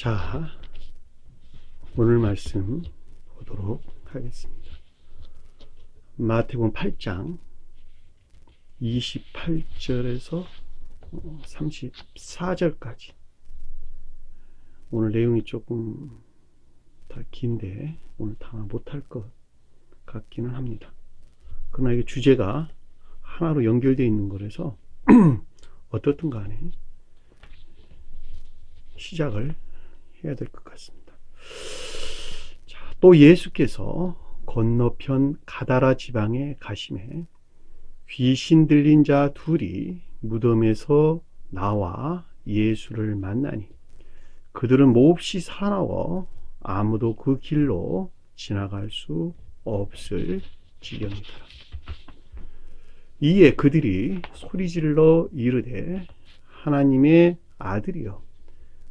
자, 오늘 말씀 보도록 하겠습니다. 마태복음 8장 28절에서 34절까지. 오늘 내용이 조금 다 긴데 오늘 다 못할 것 같기는 합니다. 그러나 이게 주제가 하나로 연결되어 있는 거라서 어떻든 간에 시작을 해야 될 것 같습니다. 자, 또 예수께서 건너편 가다라 지방에 가심에 귀신 들린 자 둘이 무덤에서 나와 예수를 만나니 그들은 몹시 사나워 아무도 그 길로 지나갈 수 없을 지경이더라. 이에 그들이 소리질러 이르되 하나님의 아들이여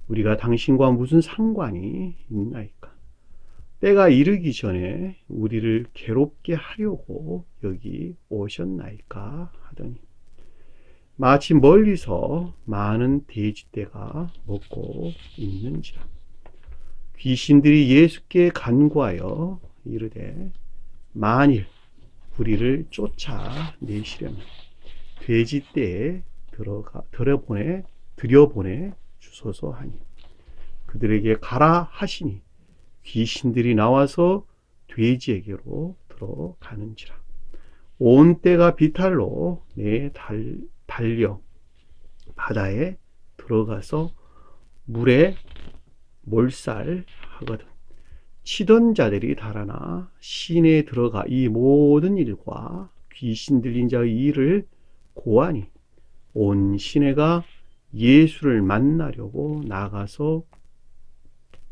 우리가 당신과 무슨 상관이 있나이까? 때가 이르기 전에 우리를 괴롭게 하려고 여기 오셨나이까? 하더니 마치 멀리서 많은 돼지떼가 먹고 있는지라. 귀신들이 예수께 간구하여 이르되 만일 우리를 쫓아내시려면 돼지떼에 들여보내 주소서 하니 그들에게 가라 하시니 귀신들이 나와서 돼지에게로 들어가는지라. 온 떼가 비탈로 달려 바다에 들어가서 물에 몰살하거든. 치던 자들이 달아나 시내에 들어가 이 모든 일과 귀신 들린 자의 일을 고하니 온 시내가 예수를 만나려고 나가서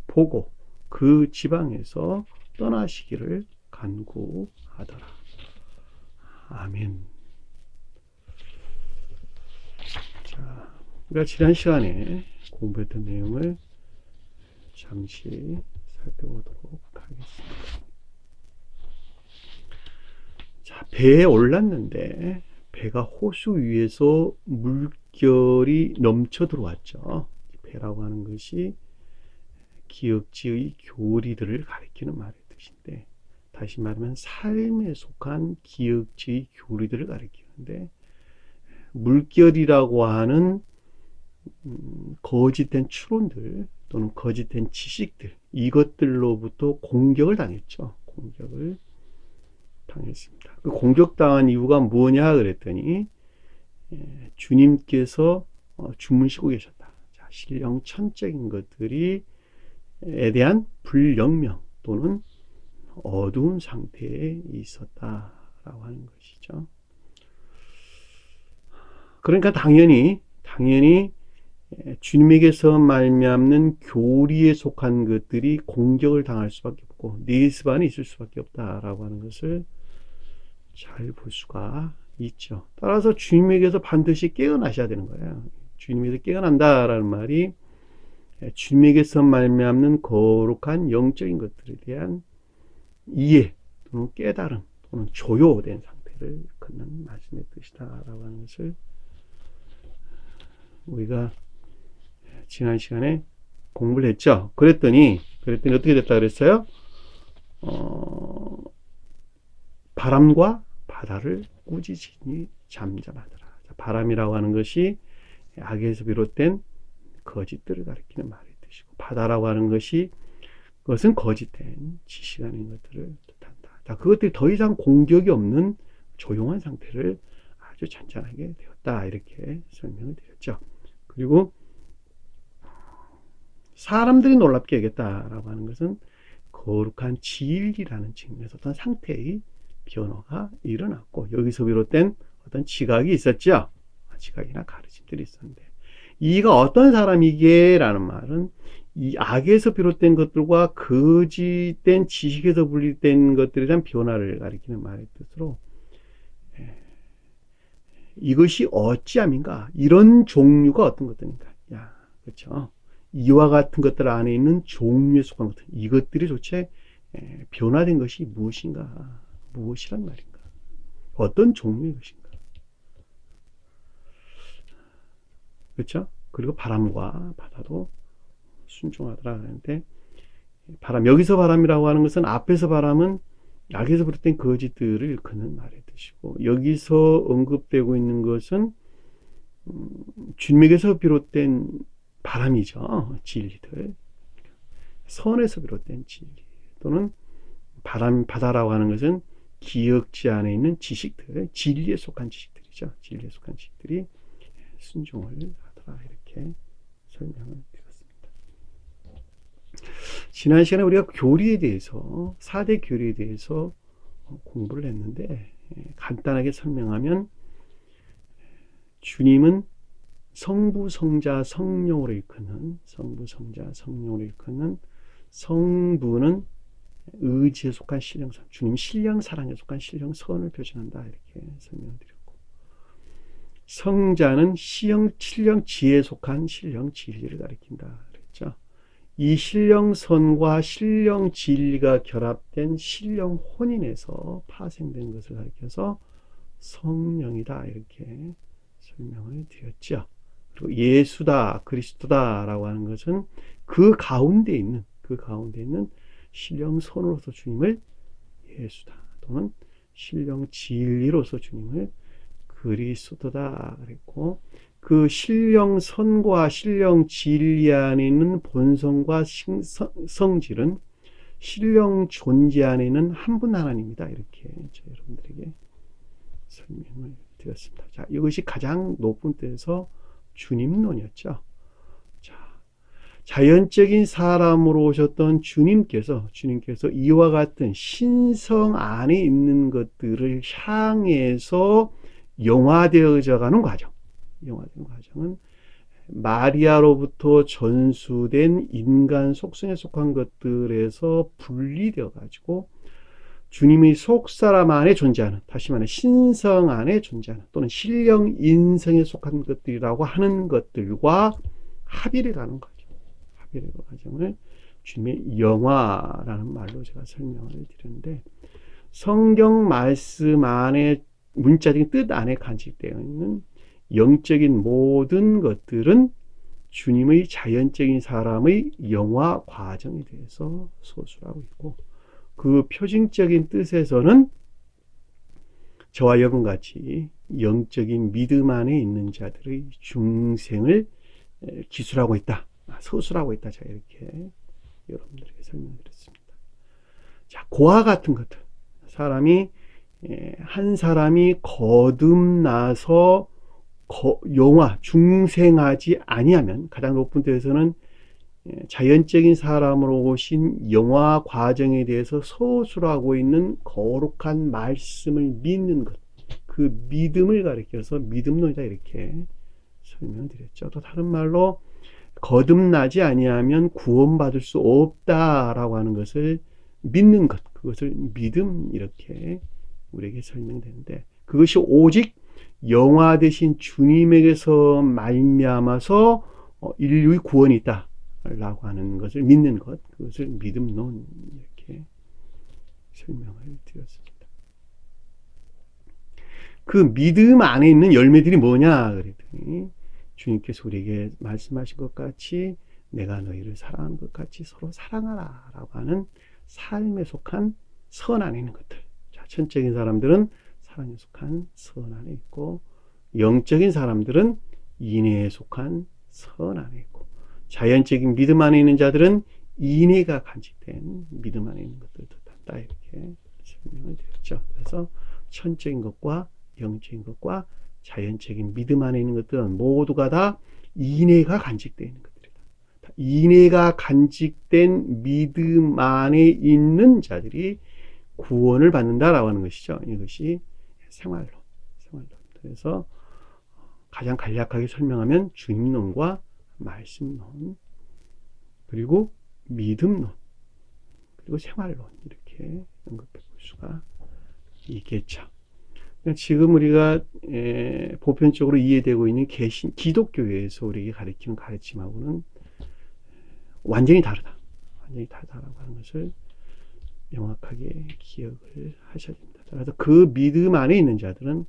보고 그 지방에서 떠나시기를 간구하더라. 아멘. 자, 우리가 지난 시간에 공부했던 내용을 잠시 살펴보도록 하겠습니다. 자, 배에 올랐는데 배가 호수 위에서 물결이 넘쳐 들어왔죠. 배라고 하는 것이 기역지의 교리들을 가리키는 말의 뜻인데, 다시 말하면 삶에 속한 기역지의 교리들을 가리키는데, 물결이라고 하는 거짓된 추론들 또는 거짓된 지식들, 이것들로부터 공격을 당했죠. 공격을 당했습니다. 그 공격당한 이유가 뭐냐 그랬더니 주님께서 주무시고 계셨다. 자, 신령천적인 것들에 대한 불영명 또는 어두운 상태에 있었다라고 하는 것이죠. 그러니까 당연히 주님에게서 말미암는 교리에 속한 것들이 공격을 당할 수밖에 없고 네스반이 있을 수밖에 없다라고 하는 것을 잘 볼 수가 있죠. 따라서 주님에게서 반드시 깨어나셔야 되는 거예요. 주님에게서 깨어난다라는 말이 주님에게서 말미암는 거룩한 영적인 것들에 대한 이해 또는 깨달음 또는 조효된 상태를 갖는 말씀의 뜻이다라고 하는 것을 우리가 지난 시간에 공부를 했죠. 그랬더니 어떻게 됐다 그랬어요? 바람과 바다를 꾸짖으니 잠잠하더라. 바람이라고 하는 것이 악에서 비롯된 거짓들을 가리키는 말의 뜻이고, 바다라고 하는 그것은 거짓된 지식 아닌 것들을 뜻한다. 자, 그것들이 더 이상 공격이 없는 조용한 상태를 아주 잔잔하게 되었다. 이렇게 설명을 드렸죠. 그리고 사람들이 놀랍게 여겼다라고 하는 것은 거룩한 진리라는 측면에서 어떤 상태의 변화가 일어났고, 여기서 비롯된 어떤 지각이 있었죠. 지각이나 가르침들이 있었는데, 이가 어떤 사람이게 라는 말은 이 악에서 비롯된 것들과 거짓된 지식에서 분리된 것들에 대한 변화를 가리키는 말의 뜻으로, 이것이 어찌함인가, 이런 종류가 어떤 것들인가, 그렇죠. 이와 같은 것들 안에 있는 종류에 속한 것들, 이것들이 도대체 변화된 것이 무엇인가, 무엇이란 말인가, 어떤 종류의 것인가, 그렇죠. 그리고 바람과 바다도 순종하더라 하는데, 바람, 여기서 바람이라고 하는 것은 앞에서 바람은 약에서 비롯된 거짓들을 일컫는 말의 뜻이고, 여기서 언급되고 있는 것은 주님에게서 비롯된 바람이죠. 진리들, 선에서 비롯된 진리, 또는 바다라고 하는 것은 기억지 안에 있는 지식들, 진리에 속한 지식들이죠. 진리에 속한 지식들이 순종을 하더라, 이렇게 설명을 드렸습니다. 지난 시간에 우리가 교리에 대해서, 4대 교리에 대해서 공부를 했는데, 간단하게 설명하면 주님은 성부, 성자, 성령으로 일컫는, 성부, 성자, 성령으로 일컫는, 성부는 의지에 속한 신령선, 주님 신령 사랑에 속한 신령선을 표현한다, 이렇게 설명드렸고, 성자는 신령 지혜에 속한 신령 진리를 가리킨다 그랬죠. 이 신령선과 신령 진리가 결합된 신령 혼인에서 파생된 것을 가리켜서 성령이다, 이렇게 설명을 드렸죠. 그리고 예수다, 그리스도다 라고 하는 것은 그 가운데 있는 신령선으로서 주님을 예수다, 또는 신령 진리로서 주님을 그리스도다 그랬고, 그 신령선과 신령 진리 안에 있는 본성과 성질은 신령 존재 안에 있는 한 분 하나님이다, 이렇게 저 여러분들에게 설명을 드렸습니다. 자, 이것이 가장 높은 뜻에서 주님론이었죠. 자, 자연적인 사람으로 오셨던 주님께서 이와 같은 신성 안에 있는 것들을 향해서 영화되어져 가는 과정. 영화되는 과정은 마리아로부터 전수된 인간 속성에 속한 것들에서 분리되어 가지고 주님의 속사람 안에 존재하는, 다시 말해 신성 안에 존재하는, 또는 신령 인성에 속한 것들이라고 하는 것들과 합의를 가는 거죠. 합의의 과정을 주님의 영화라는 말로 제가 설명을 드렸는데, 성경 말씀 안에 문자적인 뜻 안에 간직되어 있는 영적인 모든 것들은 주님의 자연적인 사람의 영화 과정에 대해서 소술하고 있고, 그 표징적인 뜻에서는 저와 여러분같이 영적인 믿음 안에 있는 자들의 중생을 기술하고 있다, 서술하고 있다, 제가 이렇게 여러분들에게 설명드렸습니다. 자, 그와 같은 것들, 한 사람이 거듭나서 중생하지 아니하면, 가장 높은 데에서는 자연적인 사람으로 오신 영화 과정에 대해서 서술하고 있는 거룩한 말씀을 믿는 것, 그 믿음을 가리켜서 믿음론이다, 이렇게 설명드렸죠. 또 다른 말로 거듭나지 아니하면 구원받을 수 없다라고 하는 것을 믿는 것, 그것을 믿음, 이렇게 우리에게 설명되는데, 그것이 오직 영화 되신 주님에게서 말미암아서 인류의 구원이 있다 라고 하는 것을 믿는 것, 그것을 믿음론, 이렇게 설명을 드렸습니다. 그 믿음 안에 있는 열매들이 뭐냐 그랬더니, 주님께서 우리에게 말씀하신 것 같이 내가 너희를 사랑하는 것 같이 서로 사랑하라 라고 하는 삶에 속한 선 안에 있는 것들. 자, 천적인 사람들은 사랑에 속한 선 안에 있고, 영적인 사람들은 인애에 속한 선 안에 있고, 자연적인 믿음 안에 있는 자들은 인애가 간직된 믿음 안에 있는 것들을 뜻한다, 이렇게 설명을 드렸죠. 그래서 천적인 것과 영적인 것과 자연적인 믿음 안에 있는 것들은 모두가 다 인애가 간직되어 있는 것들이다. 인애가 간직된 믿음 안에 있는 자들이 구원을 받는다라고 하는 것이죠. 이것이 생활론. 그래서 가장 간략하게 설명하면 주님론과 말씀론, 그리고 믿음론, 그리고 생활론, 이렇게 언급해 볼 수가 있겠죠. 지금 우리가 보편적으로 이해되고 있는 기독교에서 우리에게 가르치는 가르침하고는 완전히 다르다라고 하는 것을 명확하게 기억을 하셔야 됩니다. 그래서 그 믿음 안에 있는 자들은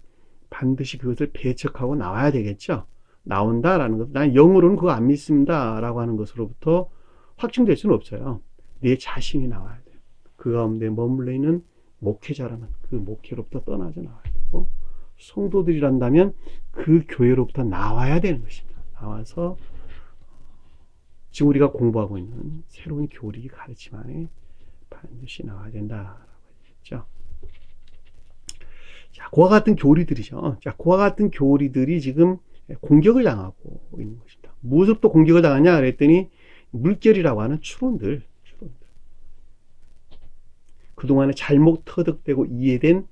반드시 그것을 배척하고 나와야 되겠죠. 나온다라는 것, 난 영으로는 그거 안 믿습니다 라고 하는 것으로부터 확증될 수는 없어요. 내 자신이 나와야 돼요. 그 가운데 머물러 있는 목회자라면 그 목회로부터 떠나져 나와야 되고, 성도들이란다면 그 교회로부터 나와야 되는 것입니다. 나와서 지금 우리가 공부하고 있는 새로운 교리 가르침 안에 반드시 나와야 된다라고 했죠. 자, 그와 같은 교리들이죠. 자, 그와 같은 교리들이 지금 공격을 당하고 있는 것입니다. 무엇으로부터 공격을 당하냐 그랬더니 물결이라고 하는 추론들. 그동안에 잘못 터득되고 이해된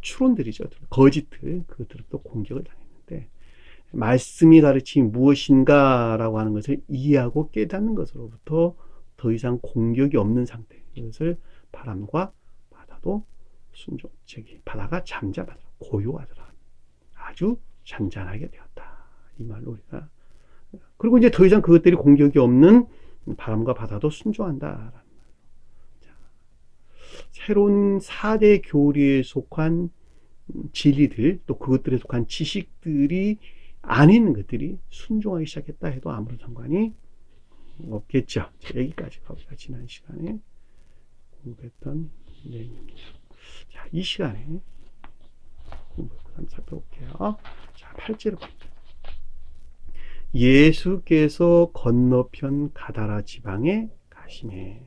추론들이죠. 거짓들. 그들도 공격을 당했는데, 말씀이 가르침이 무엇인가라고 하는 것을 이해하고 깨닫는 것으로부터 더 이상 공격이 없는 상태. 이것을 바람과 바다도 바다가 잠잠하더라. 고요하더라. 아주 잔잔하게 되었다. 이 말로 우리가. 그리고 이제 더 이상 그것들이 공격이 없는 바람과 바다도 순종한다. 새로운 4대 교리에 속한 진리들, 또 그것들에 속한 지식들이 안에 있는 것들이 순종하기 시작했다 해도 아무런 상관이 없겠죠. 자, 여기까지가 우리가 지난 시간에 공부했던 내용입니다. 자, 이 시간에 공부를 한번 살펴볼게요. 자, 8절을 봅니다. 예수께서 건너편 가다라 지방에 가시매.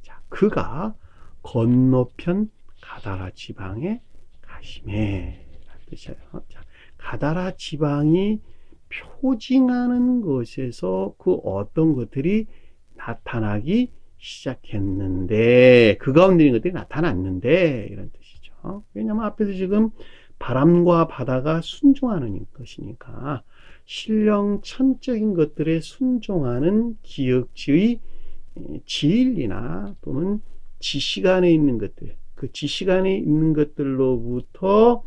자, 그가 건너편 가다라 지방에 가시매 라는 뜻이에요. 자, 가다라 지방이 표징하는 것에서 그 어떤 것들이 나타나기 시작했는데, 그 가운데 있는 것들이 나타났는데, 이런 뜻이죠. 왜냐하면 앞에서 지금 바람과 바다가 순종하는 것이니까 신령천적인 것들에 순종하는 기억지의 진리나 또는 지시간에 있는 것들, 그 지시간에 있는 것들로부터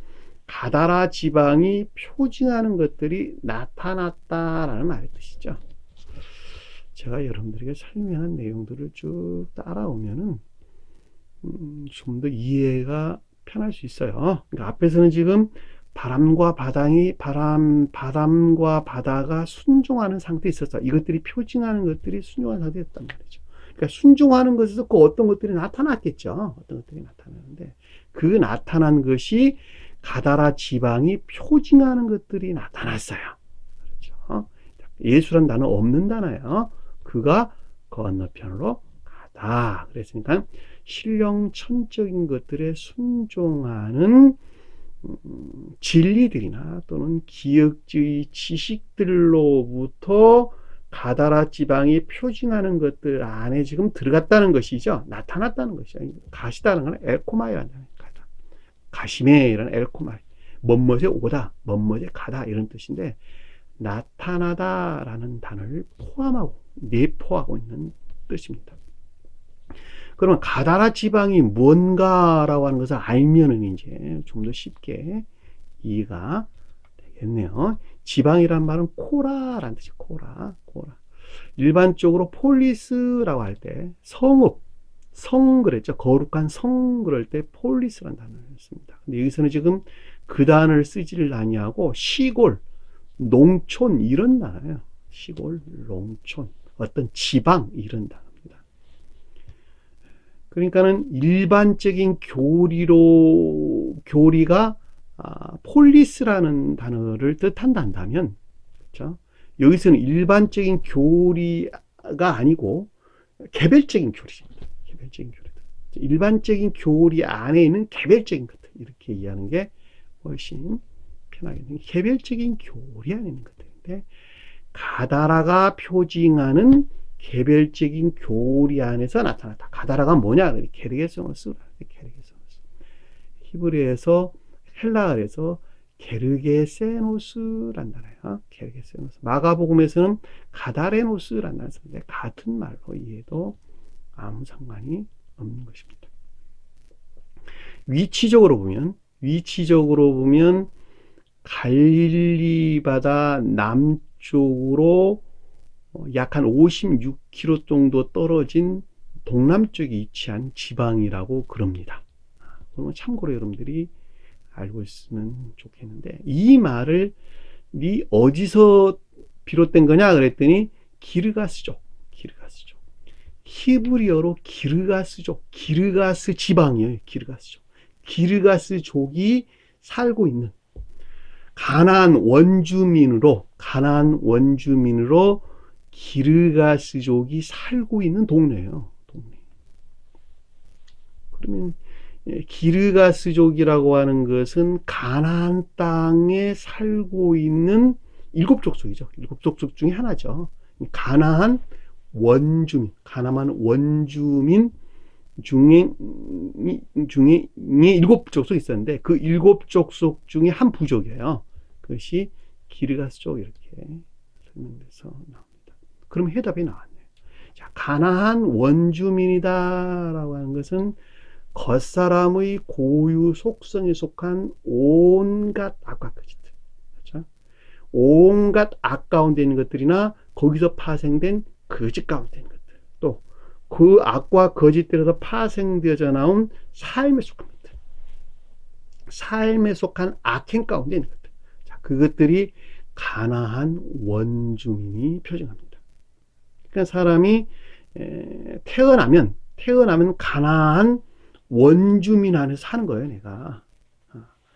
가다라 지방이 표징하는 것들이 나타났다라는 말의 뜻이죠. 제가 여러분들에게 설명한 내용들을 쭉 따라오면은 좀 더 이해가 편할 수 있어요. 그러니까 앞에서는 지금 바람과 바다가 순종하는 상태에 있었어. 이것들이 표징하는 것들이 순종하는 상태였단 말이죠. 그러니까 순종하는 것에서 그 어떤 것들이 나타났겠죠. 어떤 것들이 나타나는데, 그 나타난 것이 가다라 지방이 표징하는 것들이 나타났어요. 그렇죠. 예수란 단어 없는 단어예요. 그가 건너편으로 가다. 그랬으니까 신령천적인 것들에 순종하는 진리들이나 또는 기억주의 지식들로부터 가다라 지방이 표징하는 것들 안에 지금 들어갔다는 것이죠. 나타났다는 것이죠. 가시다는 건 엘코마이라는 단어예요. 가시메라는 엘코마이. 뭐뭐에 오다, 뭐뭐에 가다 이런 뜻인데, 나타나다라는 단어를 포함하고 내포하고 있는 뜻입니다. 그러면 가다라 지방이 뭔가라고 하는 것을 알면은 이제 좀 더 쉽게 이해가 되겠네요. 지방이란 말은 코라라는 뜻이에요. 코라. 일반적으로 폴리스라고 할 때 성 그랬죠. 거룩한 성 그럴 때 폴리스라는 단어를 씁니다. 근데 여기서는 지금 그 단어를 쓰지를 아니하고 시골, 농촌 이런 단어예요. 시골, 농촌, 어떤 지방 이런 단어입니다. 그러니까는 일반적인 교리가 폴리스라는 단어를 뜻한다면, 그렇죠? 여기서는 일반적인 교리가 아니고 개별적인 교리입니다. 개별적인 교리들. 일반적인 교리 안에 있는 개별적인 것들, 이렇게 이해하는 게 훨씬 편하겠네요. 개별적인 교리 안에 있는 것들인데, 가다라가 표징하는 개별적인 교리 안에서 나타났다. 가다라가 뭐냐? 게르게성을 쓰라. 게르게성을 쓰. 히브리에서 헬라어에서 게르게세노스란 단어예요. 게르게세노스. 마가복음에서는 가다레노스란 단어를 쓰는데 같은 말로 이해도 아무 상관이 없는 것입니다. 위치적으로 보면 갈릴리 바다 남쪽으로 약 한 56km 정도 떨어진 동남쪽에 위치한 지방이라고 그럽니다. 그러면 참고로 여러분들이 알고 있으면 좋겠는데, 이 말을 어디서 비롯된 거냐 그랬더니 기르가스족, 기르가스족. 히브리어로 기르가스족, 기르가스 지방이에요. 기르가스족. 기르가스족이 살고 있는 가나안 원주민으로 기르가스족이 살고 있는 동네예요. 동네. 그러면 기르가스족이라고 하는 것은 가나안 땅에 살고 있는 7족속이죠. 7족속 중에 하나죠. 가나안 원주민 중에 7족속이 있었는데 그 7족속 중에 한 부족이에요. 그것이 기르가스족 이렇게 설명돼서 나옵니다. 그럼 해답이 나왔네요. 자, 가나안 원주민이다라고 하는 것은 겉사람의 고유 속성에 속한 온갖 악과 거짓들, 그렇죠? 온갖 악 가운데 있는 것들이나 거기서 파생된 거짓 가운데 있는 것들, 또 그 악과 거짓들에서 파생되어져 나온 삶에 속한 것들, 삶에 속한 악행 가운데 있는 것들, 자, 그것들이 가나안 원주민이 표징합니다. 그러니까 사람이 태어나면 가나안 원주민 안에서 사는 거예요, 내가.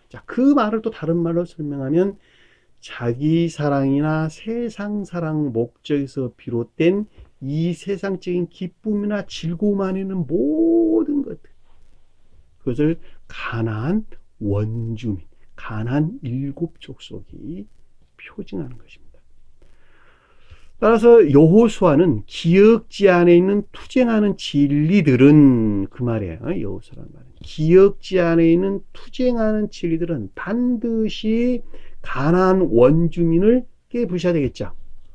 자, 그 말을 또 다른 말로 설명하면 자기 사랑이나 세상 사랑 목적에서 비롯된 이 세상적인 기쁨이나 즐거움 안에 있는 모든 것들, 그것을 가나안 원주민, 가나안 7족속이 표징하는 것입니다. 따라서 여호수아는 기억지 안에 있는 투쟁하는 진리들은, 그 말이에요. 여호수아라는 말은 기억지 안에 있는 투쟁하는 진리들은 반드시 가나안 원주민을 깨부셔야 되겠죠.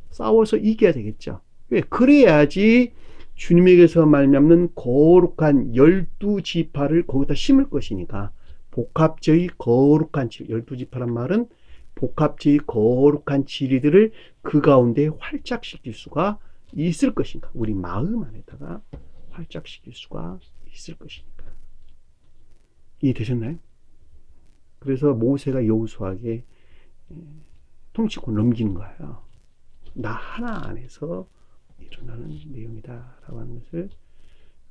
싸워서 이겨야 되겠죠. 왜? 그래야지 주님에게서 말미암는 거룩한 12지파를 거기다 심을 것이니까. 복합제의 거룩한 진리, 12지파란 말은 복합제의 거룩한 진리들을 그 가운데 활짝시킬 수가 있을 것인가. 우리 마음 안에다가 활짝시킬 수가 있을 것이니까. 이해되셨나요? 그래서 모세가 여호수아에게 통치권 넘기는 거예요. 나 하나 안에서 일어나는 내용이다 라고 하는 것을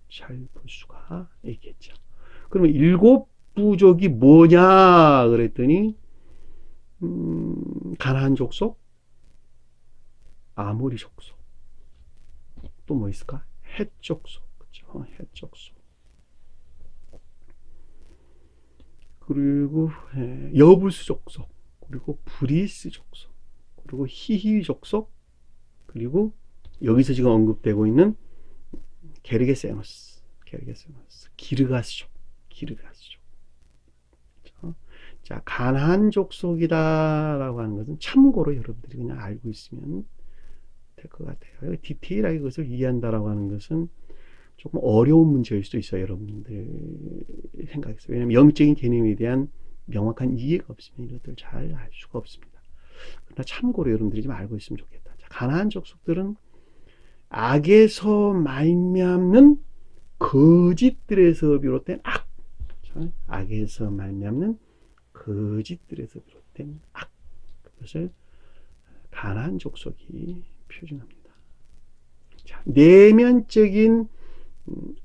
잘 볼 수가 있겠죠. 그러면 7부족이 뭐냐 그랬더니 가나안 족속, 아모리 족속, 또 뭐 있을까? 헷 족속, 그렇죠? 헷 족속. 그리고 여부스 족속, 그리고 브리스 족속, 그리고 히히 족속, 그리고 여기서 지금 언급되고 있는 게르게세노스, 기르가스족. 그렇죠? 자, 가나안 족속이다라고 하는 것은 참고로 여러분들이 그냥 알고 있으면 될 것 같아요. 디테일하게 그것을 이해한다라고 하는 것은 조금 어려운 문제일 수도 있어요, 여러분들 생각에서. 왜냐하면 영적인 개념에 대한 명확한 이해가 없으면 이것들 잘 알 수가 없습니다. 그러나 참고로 여러분들이 좀 알고 있으면 좋겠다. 자, 가나안 족속들은 악에서 말미암는 거짓들에서 비롯된 악, 그렇죠? 악에서 말미암는 거짓들에서 비롯된 악, 그것을 가나안 족속이 표준합니다. 자, 내면적인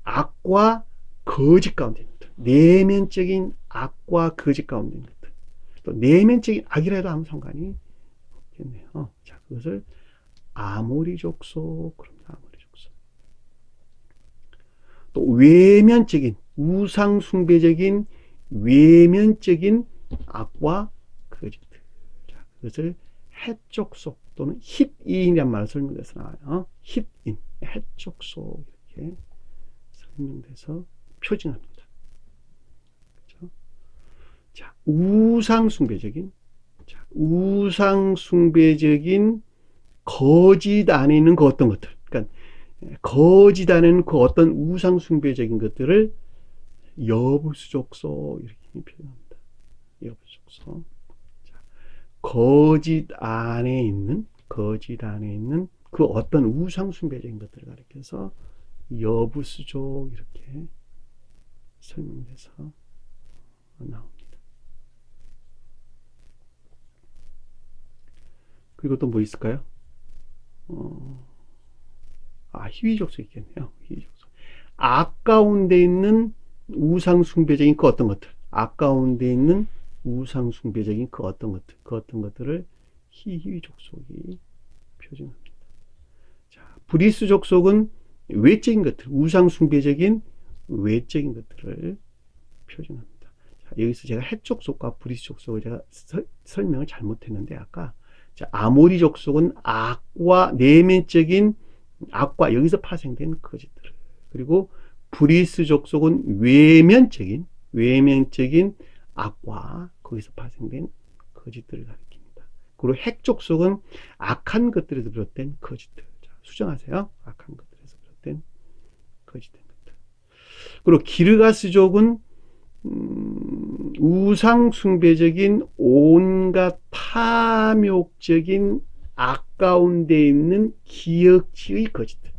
악과 거짓 가운데 있는 것들, 내면적인 악과 거짓 가운데 있는 것들, 또 내면적인 악이라도 아무 상관이 없겠네요. 자, 그것을 아모리 족속, 그럽니다. 아모리 족속. 또 외면적인, 우상 숭배적인 외면적인 악과 거짓들, 자, 그것을 헷 족속 또는 힛인이란 말을 설명해서 나와요. 힛인, 헷 족속 이렇게 설명돼서 표징합니다. 그렇죠? 자, 우상 숭배적인 거짓 안에 있는 그 어떤 것들, 그러니까 거짓 안에 있는 그 어떤 우상 숭배적인 것들을 여부수족소 이렇게 표현합니다. 여부수족소. 거짓 안에 있는 그 어떤 우상 숭배적인 것들을 가리켜서 여부수족 이렇게 설명돼서 나옵니다. 그리고 또 뭐 있을까요? 희귀족속 있겠네요. 희귀족속. 악 가운데 있는 우상숭배적인 그 어떤 것들, 악 가운데 있는 우상숭배적인 그 어떤 것들, 그 어떤 것들을 희귀족속이 표준합니다. 자, 브리스족속은 외적인 것들, 우상숭배적인 외적인 것들을 표준합니다. 자, 여기서 제가 헷족속과 브리스족속을 제가 설명을 잘못했는데 아까 자, 아모리족속은 악과 내면적인 악과 여기서 파생된 거짓들, 그리고 브리스족속은 외면적인 악과 거기서 파생된 거짓들을 가리킵니다. 그리고 핵족속은 악한 것들에서 비롯된 거짓들. 자, 수정하세요. 악한 것들에서 비롯된 거짓된 것들. 그리고 기르가스족은 우상 숭배적인 온갖 탐욕적인 악 가운데 있는 기역지의 거짓들.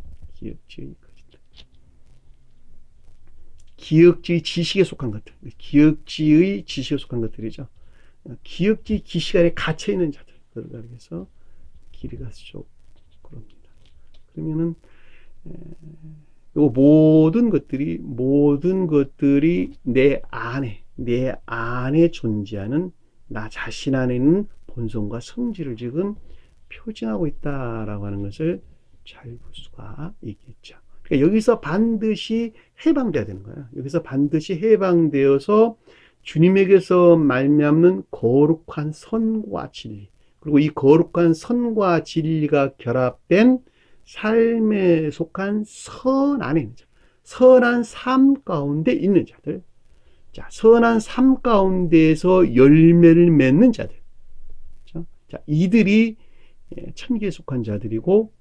기역지의 지식에 속한 것들. 기역지의 지식에 속한 것들이죠. 기역지 기식 안에 갇혀 있는 자들. 그래서 기르가스족 그럽니다. 그러면은 모든 것들이 내 안에 존재하는 나 자신 안에 있는 본성과 성질을 지금 표징하고 있다라고 하는 것을 잘 볼 수가 있겠죠. 그러니까 여기서 반드시 해방돼야 되는 거예요. 여기서 반드시 해방되어서 주님에게서 말미암는 거룩한 선과 진리, 그리고 이 거룩한 선과 진리가 결합된 삶에 속한 선 안에 있는 자, 선한 삶 가운데 있는 자들. 자, 선한 삶 가운데에서 열매를 맺는 자들. 자, 이들이 천기에 속한 자들이고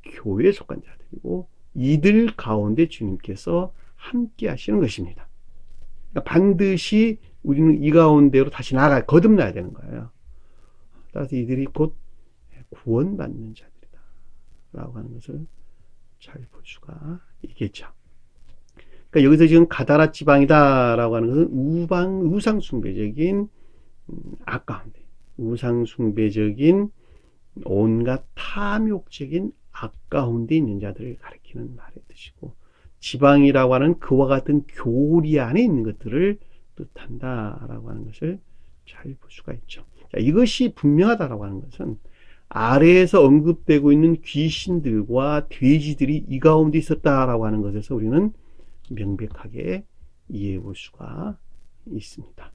교회에 속한 자들이고 이들 가운데 주님께서 함께 하시는 것입니다. 그러니까 반드시 우리는 이 가운데로 다시 거듭나야 되는 거예요. 따라서 이들이 곧 구원받는 자들이다 라고 하는 것을 잘 볼 수가 있겠죠. 그러니까 여기서 지금 가다라 지방이다 라고 하는 것은 우상숭배적인 악 가운데, 우상숭배적인 온갖 탐욕적인 악 가운데 있는 자들을 가리키는 말의 뜻이고, 지방이라고 하는 그와 같은 교리 안에 있는 것들을 뜻한다라고 하는 것을 잘 볼 수가 있죠. 자, 이것이 분명하다라고 하는 것은 아래에서 언급되고 있는 귀신들과 돼지들이 이 가운데 있었다라고 하는 것에서 우리는 명백하게 이해해 볼 수가 있습니다.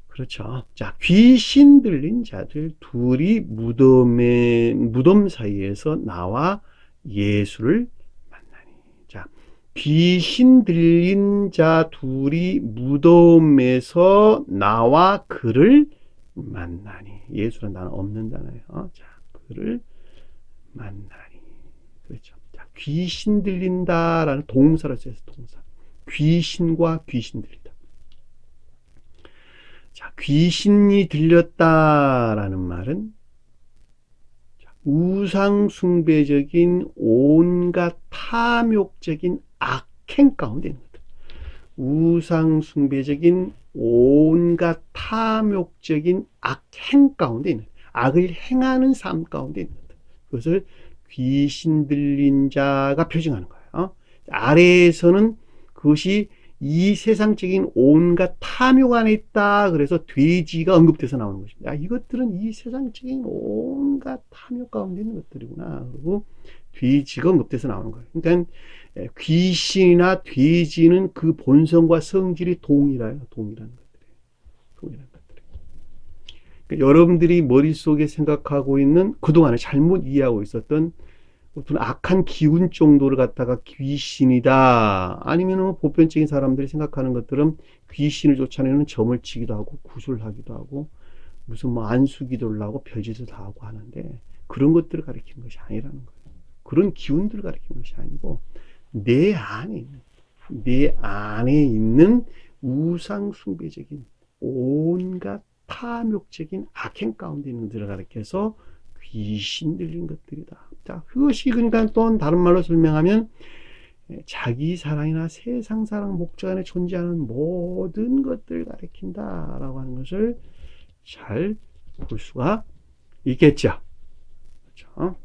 그렇죠. 자, 귀신 들린 자들 둘이 무덤 사이에서 나와 예수를 만나니. 자, 귀신 들린 자 둘이 무덤에서 나와 그를 만나니. 예수란 단어 없는 단어예요. 자, 그를 만나니. 그렇죠. 자, 귀신 들린다라는 동사를 써서 동사. 귀신과 귀신 들린다. 자, 귀신이 들렸다라는 말은 우상숭배적인 온갖 탐욕적인 악행 가운데 있는 것들. 우상숭배적인 온갖 탐욕적인 악행 가운데 있는, 악을 행하는 삶 가운데 있는 것들. 그것을 귀신 들린 자가 표징하는 거예요. 아래에서는 그것이 이 세상적인 온갖 탐욕 안에 있다. 그래서 돼지가 언급돼서 나오는 것입니다. 이것들은 이 세상적인 온갖 탐욕 가운데 있는 것들이구나. 그리고 돼지가 언급돼서 나오는 거예요. 그러니까 귀신이나 돼지는 그 본성과 성질이 동일해요. 동일한 것들이에요. 그러니까 여러분들이 머릿속에 생각하고 있는 그동안에 잘못 이해하고 있었던 어떤 악한 기운 정도를 갖다가 귀신이다, 아니면 보편적인 사람들이 생각하는 것들은 귀신을 쫓아내는 점을 치기도 하고 구슬하기도 하고 무슨 안수기도를 하고 별짓을 다 하고 하는데, 그런 것들을 가리키는 것이 아니라는 거예요. 그런 기운들을 가리키는 것이 아니고 내 안에 있는 우상숭배적인 온갖 탐욕적인 악행 가운데 있는 것들을 가리켜서 귀신 들린 것들이다. 자, 그것이 그러니까 또 다른 말로 설명하면 자기 사랑이나 세상 사랑 목적 안에 존재하는 모든 것들을 가리킨다라고 하는 것을 잘 볼 수가 있겠죠. 그렇죠?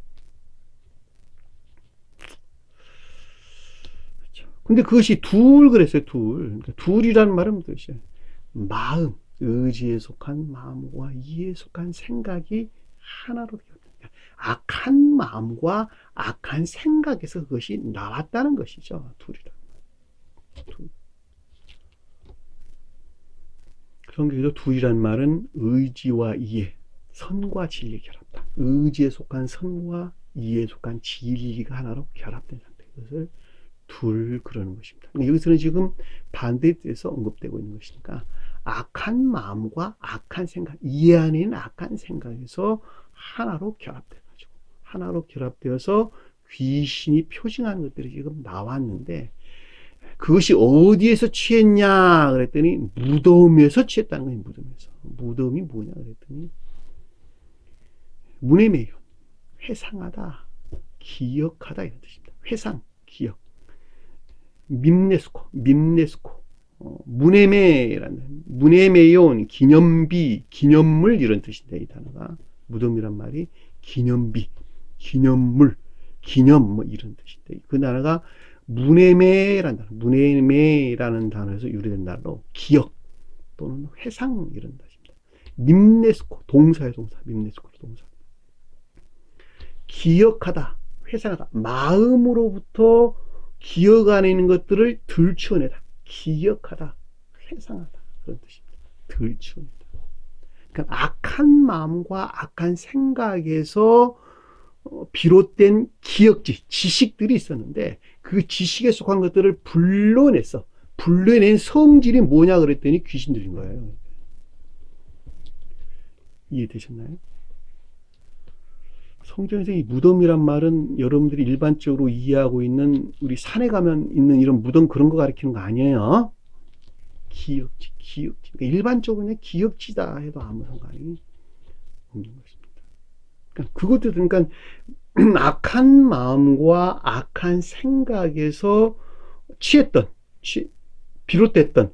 근데 그것이 둘 그랬어요. 둘. 그러니까 둘이라는 말은 뜻이에요. 마음, 의지에 속한 마음과 이에 속한 생각이 하나로 되었다. 악한 마음과 악한 생각에서 그것이 나왔다는 것이죠. 둘이라. 둘. 성경에서 둘이란 말은 의지와 이해, 선과 진리 결합다. 의지에 속한 선과 이에 속한 진리가 하나로 결합된 상태. 이것을 둘 그러는 것입니다. 여기서는 지금 반대에 대해서 언급되고 있는 것이니까 악한 마음과 악한 생각, 이해 안에 있는 악한 생각에서 하나로 결합돼가지고 하나로 결합되어서 귀신이 표징하는 것들이 지금 나왔는데 그것이 어디에서 취했냐 그랬더니 무덤에서 취했다는 거예요. 무덤에서. 무덤이 뭐냐 그랬더니 문해매요. 회상하다, 기억하다 이런 뜻입니다. 회상, 기억. 밈네스코. 문해매라는 문해매요는 기념비, 기념물 이런 뜻인데 이 단어가 무덤이란 말이 기념비, 기념물, 기념 뭐 이런 뜻인데 그 단어가 문해매라는 단어, 문해매라는 단어에서 유래된 단어로 기억 또는 회상 이런 뜻입니다. 밈네스코 동사의 동사, 밈네스코 동사. 기억하다, 회상하다, 마음으로부터 기억 안에 있는 것들을 들추어내다. 기억하다, 회상하다 그런 뜻입니다. 들추어내다. 그러니까 악한 마음과 악한 생각에서 비롯된 기억지, 지식들이 있었는데 그 지식에 속한 것들을 불러냈어. 불러낸 성질이 뭐냐 그랬더니 귀신들인 거예요. 이해되셨나요? 성경에서 이 무덤이란 말은 여러분들이 일반적으로 이해하고 있는 우리 산에 가면 있는 이런 무덤 그런 거 가리키는 거 아니에요. 기억지. 그러니까 일반적으로 그냥 기억지다 해도 아무 상관이 없는 것입니다. 그러니까 그것도 그러니까 악한 마음과 악한 생각에서 비롯됐던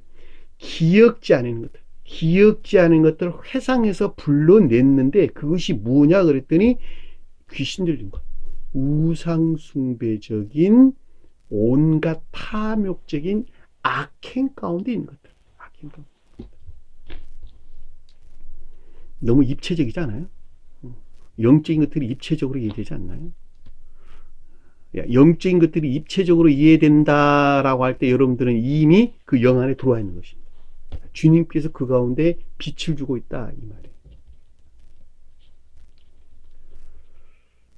기억지 않은 것들, 기억지 않은 것들을 회상해서 불러냈는데 그것이 뭐냐 그랬더니 귀신 들린 것. 우상숭배적인 온갖 탐욕적인 악행 가운데 있는 것들. 악행 가운데. 너무 입체적이지 않아요? 영적인 것들이 입체적으로 이해되지 않나요? 영적인 것들이 입체적으로 이해된다라고 할 때 여러분들은 이미 그 영 안에 들어와 있는 것입니다. 주님께서 그 가운데 빛을 주고 있다 이 말이에요.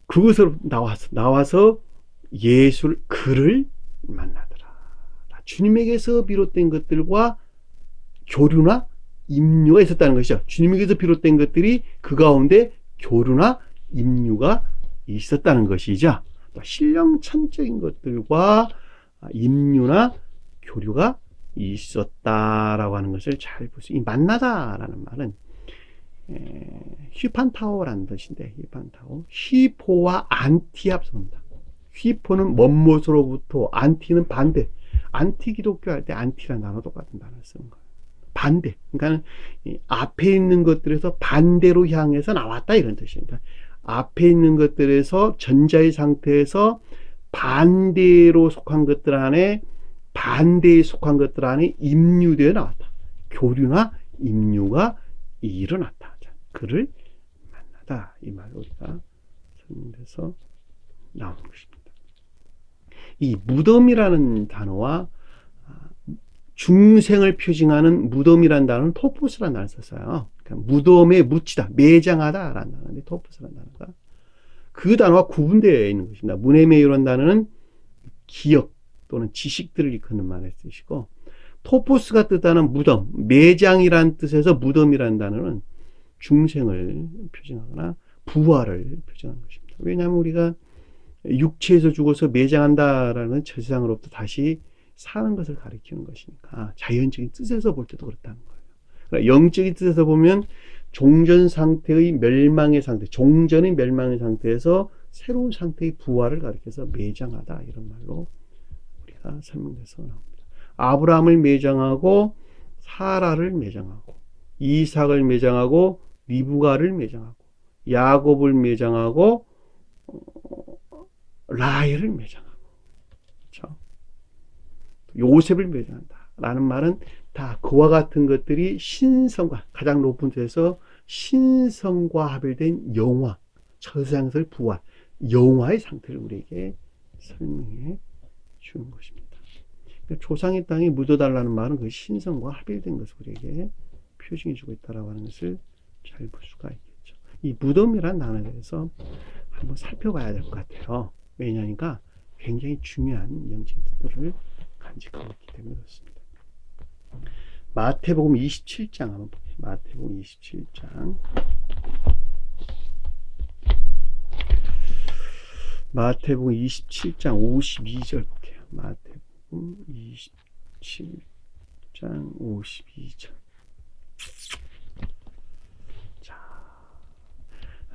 그것으로 나와서 그를 만나더라. 주님에게서 비롯된 것들과 교류나 임류가 있었다는 것이죠. 주님에게서 비롯된 것들이 그 가운데 교류나 임류가 있었다는 것이죠. 신령천적인 것들과 임류나 교류가 있었다라고 하는 것을 잘 볼 수 있어요. 이 만나다라는 말은 휘판타오라는 뜻인데 휘판타오, 휘포와 안티 합성입니다. 휘포는 먼못으로부터, 안티는 반대. 안티 기독교 할 때 안티라는 단어 똑같은 단어를 쓰는 거예요. 반대. 그러니까 앞에 있는 것들에서 반대로 향해서 나왔다 이런 뜻입니다. 앞에 있는 것들에서 전자의 상태에서 반대로 속한 것들 안에 반대에 속한 것들 안에 임류되어 나왔다. 교류나 임류가 일어났다. 그를 만나다 이 말로 우리가 설명돼서 나오는 것입니다. 이 무덤이라는 단어와 중생을 표징하는 무덤이라는 단어는 토포스라는 단어를 썼어요. 그러니까 무덤에 묻히다, 매장하다라는 단어인데 토포스라는 단어가 그 단어와 구분되어 있는 것입니다. 문해매요라는 단어는 기억 또는 지식들을 일컫는 말을 쓰시고 토포스가 뜻하는 무덤, 매장이라는 뜻에서 무덤이라는 단어는 중생을 표징하거나 부활을 표징하는 것입니다. 왜냐하면 우리가 육체에서 죽어서 매장한다라는 세상으로부터 다시 사는 것을 가리키는 것이니까 자연적인 뜻에서 볼 때도 그렇다는 거예요. 그러니까 영적인 뜻에서 보면 종전 상태의 멸망의 상태, 종전의 멸망의 상태에서 새로운 상태의 부활을 가리켜서 매장하다 이런 말로 우리가 설명돼서 나옵니다. 아브라함을 매장하고 사라를 매장하고 이삭을 매장하고 리브가를 매장하고 야곱을 매장하고 라헬을 매장하고 그렇죠? 요셉을 묘사한다 라는 말은 다 그와 같은 것들이 신성과 가장 높은 데서 신성과 합일된 영화, 처상설 부활, 영화의 상태를 우리에게 설명해 주는 것입니다. 조상의 땅에 묻어달라는 말은 그 신성과 합일된 것을 우리에게 표징해 주고 있다라고 하는 것을 잘 볼 수가 있겠죠. 이 무덤이라는 단어에 대해서 한번 살펴봐야 될 것 같아요. 왜냐하니까 굉장히 중요한 영적인 뜻들을 간직하고 있기 때문에 그렇습니다. 마태복음 27장 한번 볼게요. 마태복음 27장. 마태복음 27장 52절 볼게요. 마태복음 27장 52절. 자,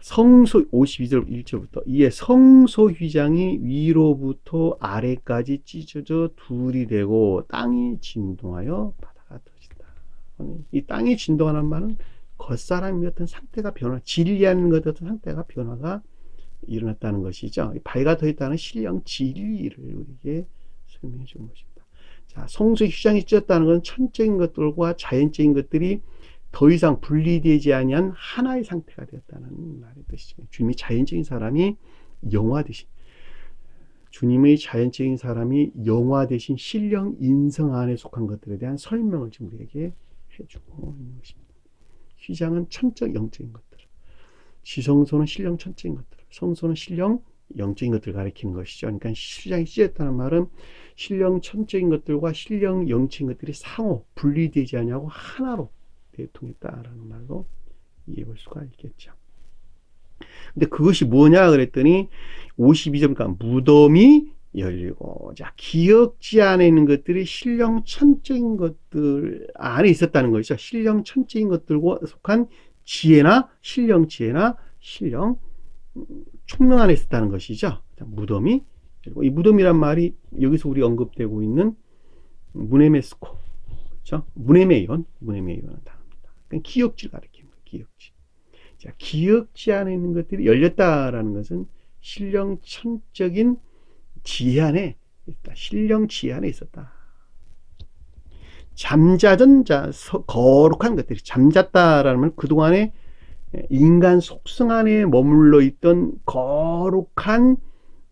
성소 52절 1절부터 이에 성소 휘장이 위로부터 아래까지 찢어져 둘이 되고 땅이 진동하여 바다가 터진다. 이 땅이 진동하는 말은 겉사람의 어떤 상태가 변화, 진리하는 것 어떤 상태가 변화가 일어났다는 것이죠. 발가 더 있다는 신령 진리를 우리에게 설명해 주는 것입니다. 자, 성소 휘장이 찢었다는 것은 천적인 것들과 자연적인 것들이 더 이상 분리되지 아니한 하나의 상태가 되었다는 말의 뜻이죠. 주님이 자연적인 사람이 영화 대신, 주님의 자연적인 사람이 영화 대신 신령 인성 안에 속한 것들에 대한 설명을 지금 우리에게 해주고 있는 것입니다. 휘장은 천적 영적인 것들, 지성소는 신령 천적인 것들, 성소는 신령 영적인 것들을 가리키는 것이죠. 그러니까 휘장이 찢었다는 말은 신령 천적인 것들과 신령 영적인 것들이 상호 분리되지 않냐고 하나로 대통했다라는 말로 이해해 볼 수가 있겠죠. 근데 그것이 뭐냐 그랬더니 52절 무덤이 열리고, 자, 기억지 안에 있는 것들이 신령 천적인 것들 안에 있었다는 것이죠. 신령 천적인 것들과 속한 지혜나 신령 지혜나 신령 총명 안에 있었다는 것이죠. 무덤이 열리고, 이 무덤이란 말이 여기서 우리 언급되고 있는 무네메스코, 그렇죠? 무네메이온, 무네메이온은 단어입니다. 그러니까 기억지를 가리키는 거예요. 기억지. 자, 기억지 안에 있는 것들이 열렸다라는 것은 신령 천적인 지혜 안에 있다. 신령 지혜 안에 있었다. 잠자던 자, 거룩한 것들이 잠잤다라는 건 그동안에 인간 속성 안에 머물러 있던 거룩한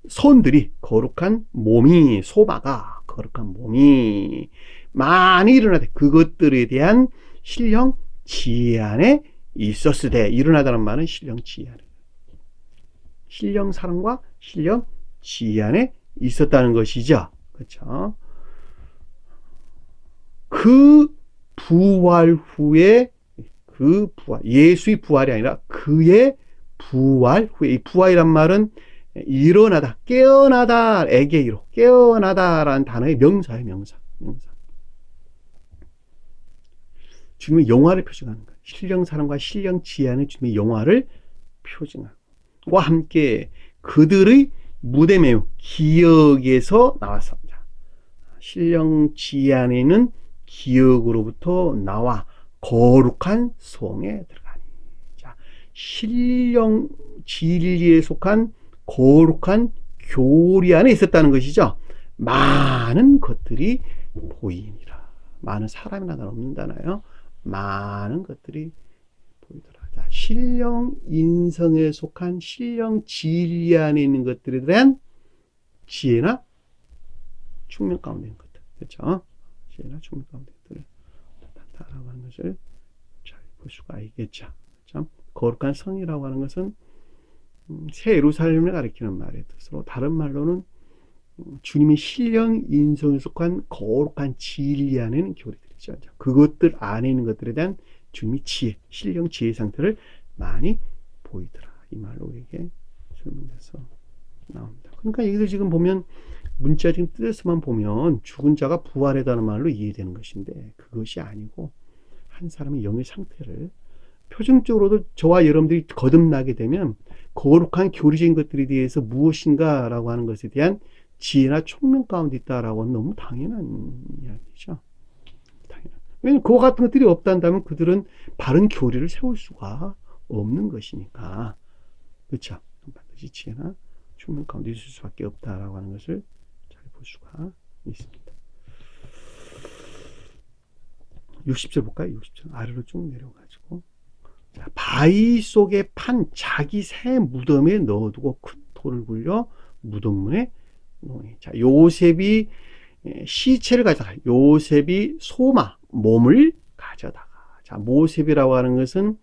손들이, 거룩한 몸이, 소바가, 거룩한 몸이 많이 일어나되 그것들에 대한 신령 지혜 안에 있었으되, 일어나다는 말은 신령 지혜 안에, 신령 사랑과 신령 지혜 안에 있었다는 것이죠. 그렇죠? 그 부활 후에, 그 부활, 예수의 부활이 아니라 그의 부활 후에, 이 부활이란 말은 일어나다, 깨어나다, 에게이로 깨어나다라는 단어의 명사예요. 명사. 주님의 영화를 표징하는 거예요. 신령 사랑과 신령 지혜 안에 주님의 영화를 표징하고 함께 그들의 무대 매우 기억에서 나왔습니다. 신령 지혜 안에 있는 기억으로부터 나와 거룩한 성에 들어가니. 자, 신령 진리에 속한 거룩한 교리 안에 있었다는 것이죠. 많은 것들이 보이니라. 많은 사람이나 없는다나요? 많은 것들이 보이더라. 자, 신령 인성에 속한 신령 진리 안에 있는 것들에 대한 지혜나 충명 가운데 있는 것들, 그렇죠? 지혜나 충명 가운데 있는 것들을 나타나고 하는 것을 잘 볼 수가 있겠죠. 그렇죠? 거룩한 성이라고 하는 것은 새 예루살렘을 가리키는 말의 뜻으로, 다른 말로는 주님의 신령 인성에 속한 거룩한 진리 안에 있는 교리들이죠. 그것들 안에 있는 것들에 대한 주님의 지혜, 신령 지혜 상태를 많이 보이더라. 이 말로 우리에게 설명돼서 나옵니다. 그러니까 여기서 지금 보면 문자적인 뜻에서만 보면 죽은 자가 부활했다는 말로 이해되는 것인데, 그것이 아니고 한 사람의 영의 상태를 표정적으로도 저와 여러분들이 거듭나게 되면 거룩한 교리적인 것들에 대해서 무엇인가 라고 하는 것에 대한 지혜나 총명 가운데 있다라고 하는 너무 당연한 이야기죠. 당연한. 왜냐하면 그와 같은 것들이 없단다면 그들은 바른 교리를 세울 수가 없는 것이니까. 그렇죠? 반드시 지혜나 총명 가운데 있을 수밖에 없다라고 하는 것을 잘 볼 수가 있습니다. 60절 볼까요? 60절 아래로 쭉 내려가지고. 자, 바위 속에 판 자기 새 무덤에 넣어두고 큰 돌을 굴려 무덤문에 놓으니. 자, 요셉이 시체를 가져다가, 요셉이 소마, 몸을 가져다가. 자, 모셉이라고 하는 것은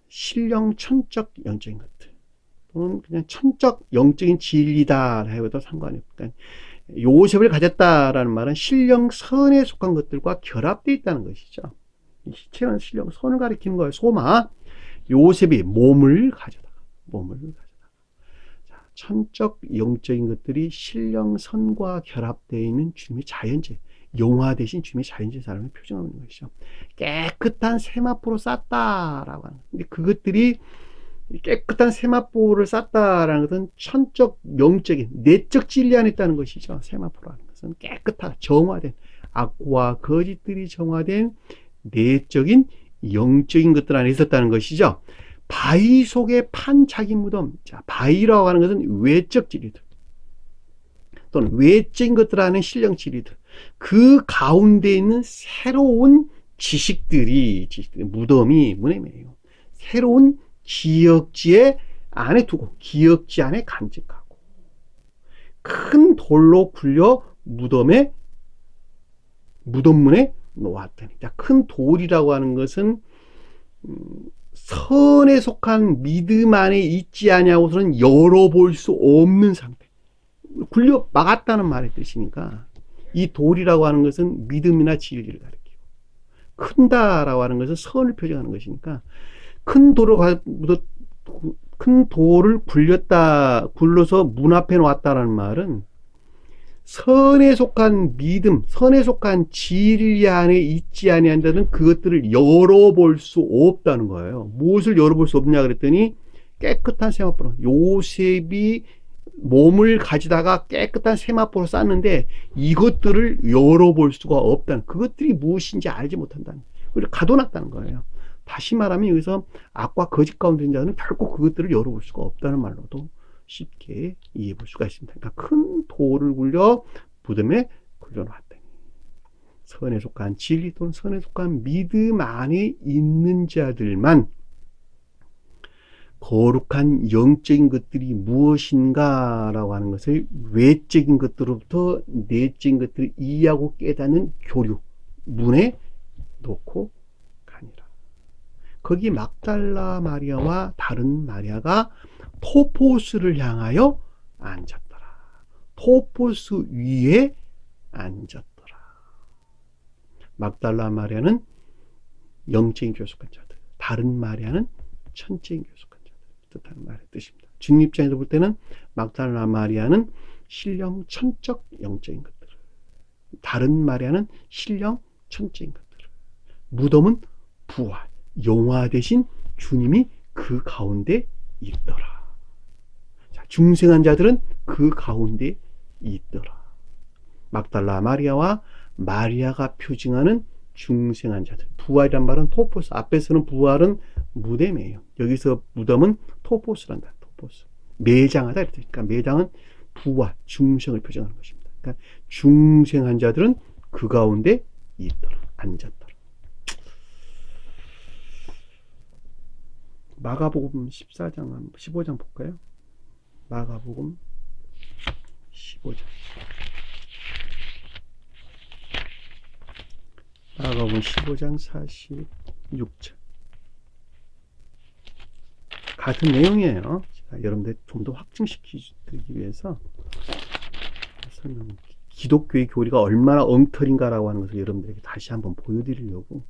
신령 천적 영적인 것들, 또는 그냥 천적 영적인 진리다 해도 상관이 없고, 그러니까 요셉을 가졌다라는 말은 신령 선에 속한 것들과 결합되어 있다는 것이죠. 이 시체는 신령 선을 가리키는 거예요. 소마, 요셉이 몸을 가져다가. 자, 천적 영적인 것들이 신령 선과 결합되어 있는 주님의 자연체, 영화 대신 주님의 자연체 사람을 표정하는 것이죠. 깨끗한 세마포로 쌌다라고 하는. 근데 그것들이 깨끗한 세마포를 쌌다라는 것은 천적, 영적인, 내적 진리 안에 있다는 것이죠. 세마포라는 것은 깨끗하다, 정화된, 악과 거짓들이 정화된 내적인, 영적인 것들 안에 있었다는 것이죠. 바위 속에 판 자기 무덤. 자, 바위라고 하는 것은 외적 진리들, 또는 외적인 것들 안에 신령 진리들, 그 가운데 있는 새로운 지식들이 무덤이 무덤이에요. 새로운 기억지에 안에 두고, 기억지 안에 간직하고, 큰 돌로 굴려 무덤문에 놓았더니. 큰 돌이라고 하는 것은 선에 속한 믿음 안에 있지 아니하고서는 열어볼 수 없는 상태, 굴려 막았다는 말의 뜻이니까, 이 돌이라고 하는 것은 믿음이나 진리를 가리키고, 큰다라고 하는 것은 선을 표정하는 것이니까, 큰 돌을 굴러서 문 앞에 놓았다라는 말은 선에 속한 믿음, 선에 속한 진리 안에 있지 아니한다는 그것들을 열어볼 수 없다는 거예요. 무엇을 열어볼 수 없냐 그랬더니 깨끗한 세마포로, 요셉이 몸을 가지다가 깨끗한 세마포로 쌌는데 이것들을 열어볼 수가 없다는, 그것들이 무엇인지 알지 못한다는, 그리고 가둬놨다는 거예요. 다시 말하면 여기서 악과 거짓 가운데 있는 자는 결코 그것들을 열어볼 수가 없다는 말로도 쉽게 이해해 볼 수가 있습니다. 그러니까 큰 돌을 굴려 무덤에 굴려놨더니 선에 속한 진리 또는 선에 속한 믿음 안에 있는 자들만 거룩한 영적인 것들이 무엇인가라고 하는 것을 외적인 것들로부터 내적인 것들을 이해하고 깨닫는 교류 문에 놓고 가니라. 거기 막달라 마리아와 다른 마리아가 토포스를 향하여 앉았더라. 토포스 위에 앉았더라. 막달라 마리아는 영적인 교속한 자들, 다른 마리아는 천적인 교속한 자들 뜻하는 말의 뜻입니다. 주님 입장에서 볼 때는 막달라 마리아는 신령 천적 영적인 것들, 다른 마리아는 신령 천적인 것들, 무덤은 부활, 영화 대신 주님이 그 가운데 있더라. 자, 중생한 자들은 그 가운데 있더라. 막달라 마리아와 마리아가 표징하는 중생한 자들. 부활이란 말은 토포스. 앞에서는 부활은 무덤이에요. 여기서 무덤은 토포스란다. 토포스. 매장하다. 그러니까 매장은 부활, 중생을 표정하는 것입니다. 그러니까 중생한 자들은 그 가운데 있더라. 앉았더라. 마가복음 14장, 15장 볼까요? 마가복음 15장. 마가복음 15장 46절. 같은 내용이에요. 제가 여러분들 좀 더 확증시키기 위해서 설명, 기독교의 교리가 얼마나 엉터리인가라고 하는 것을 여러분들에게 다시 한번 보여드리려고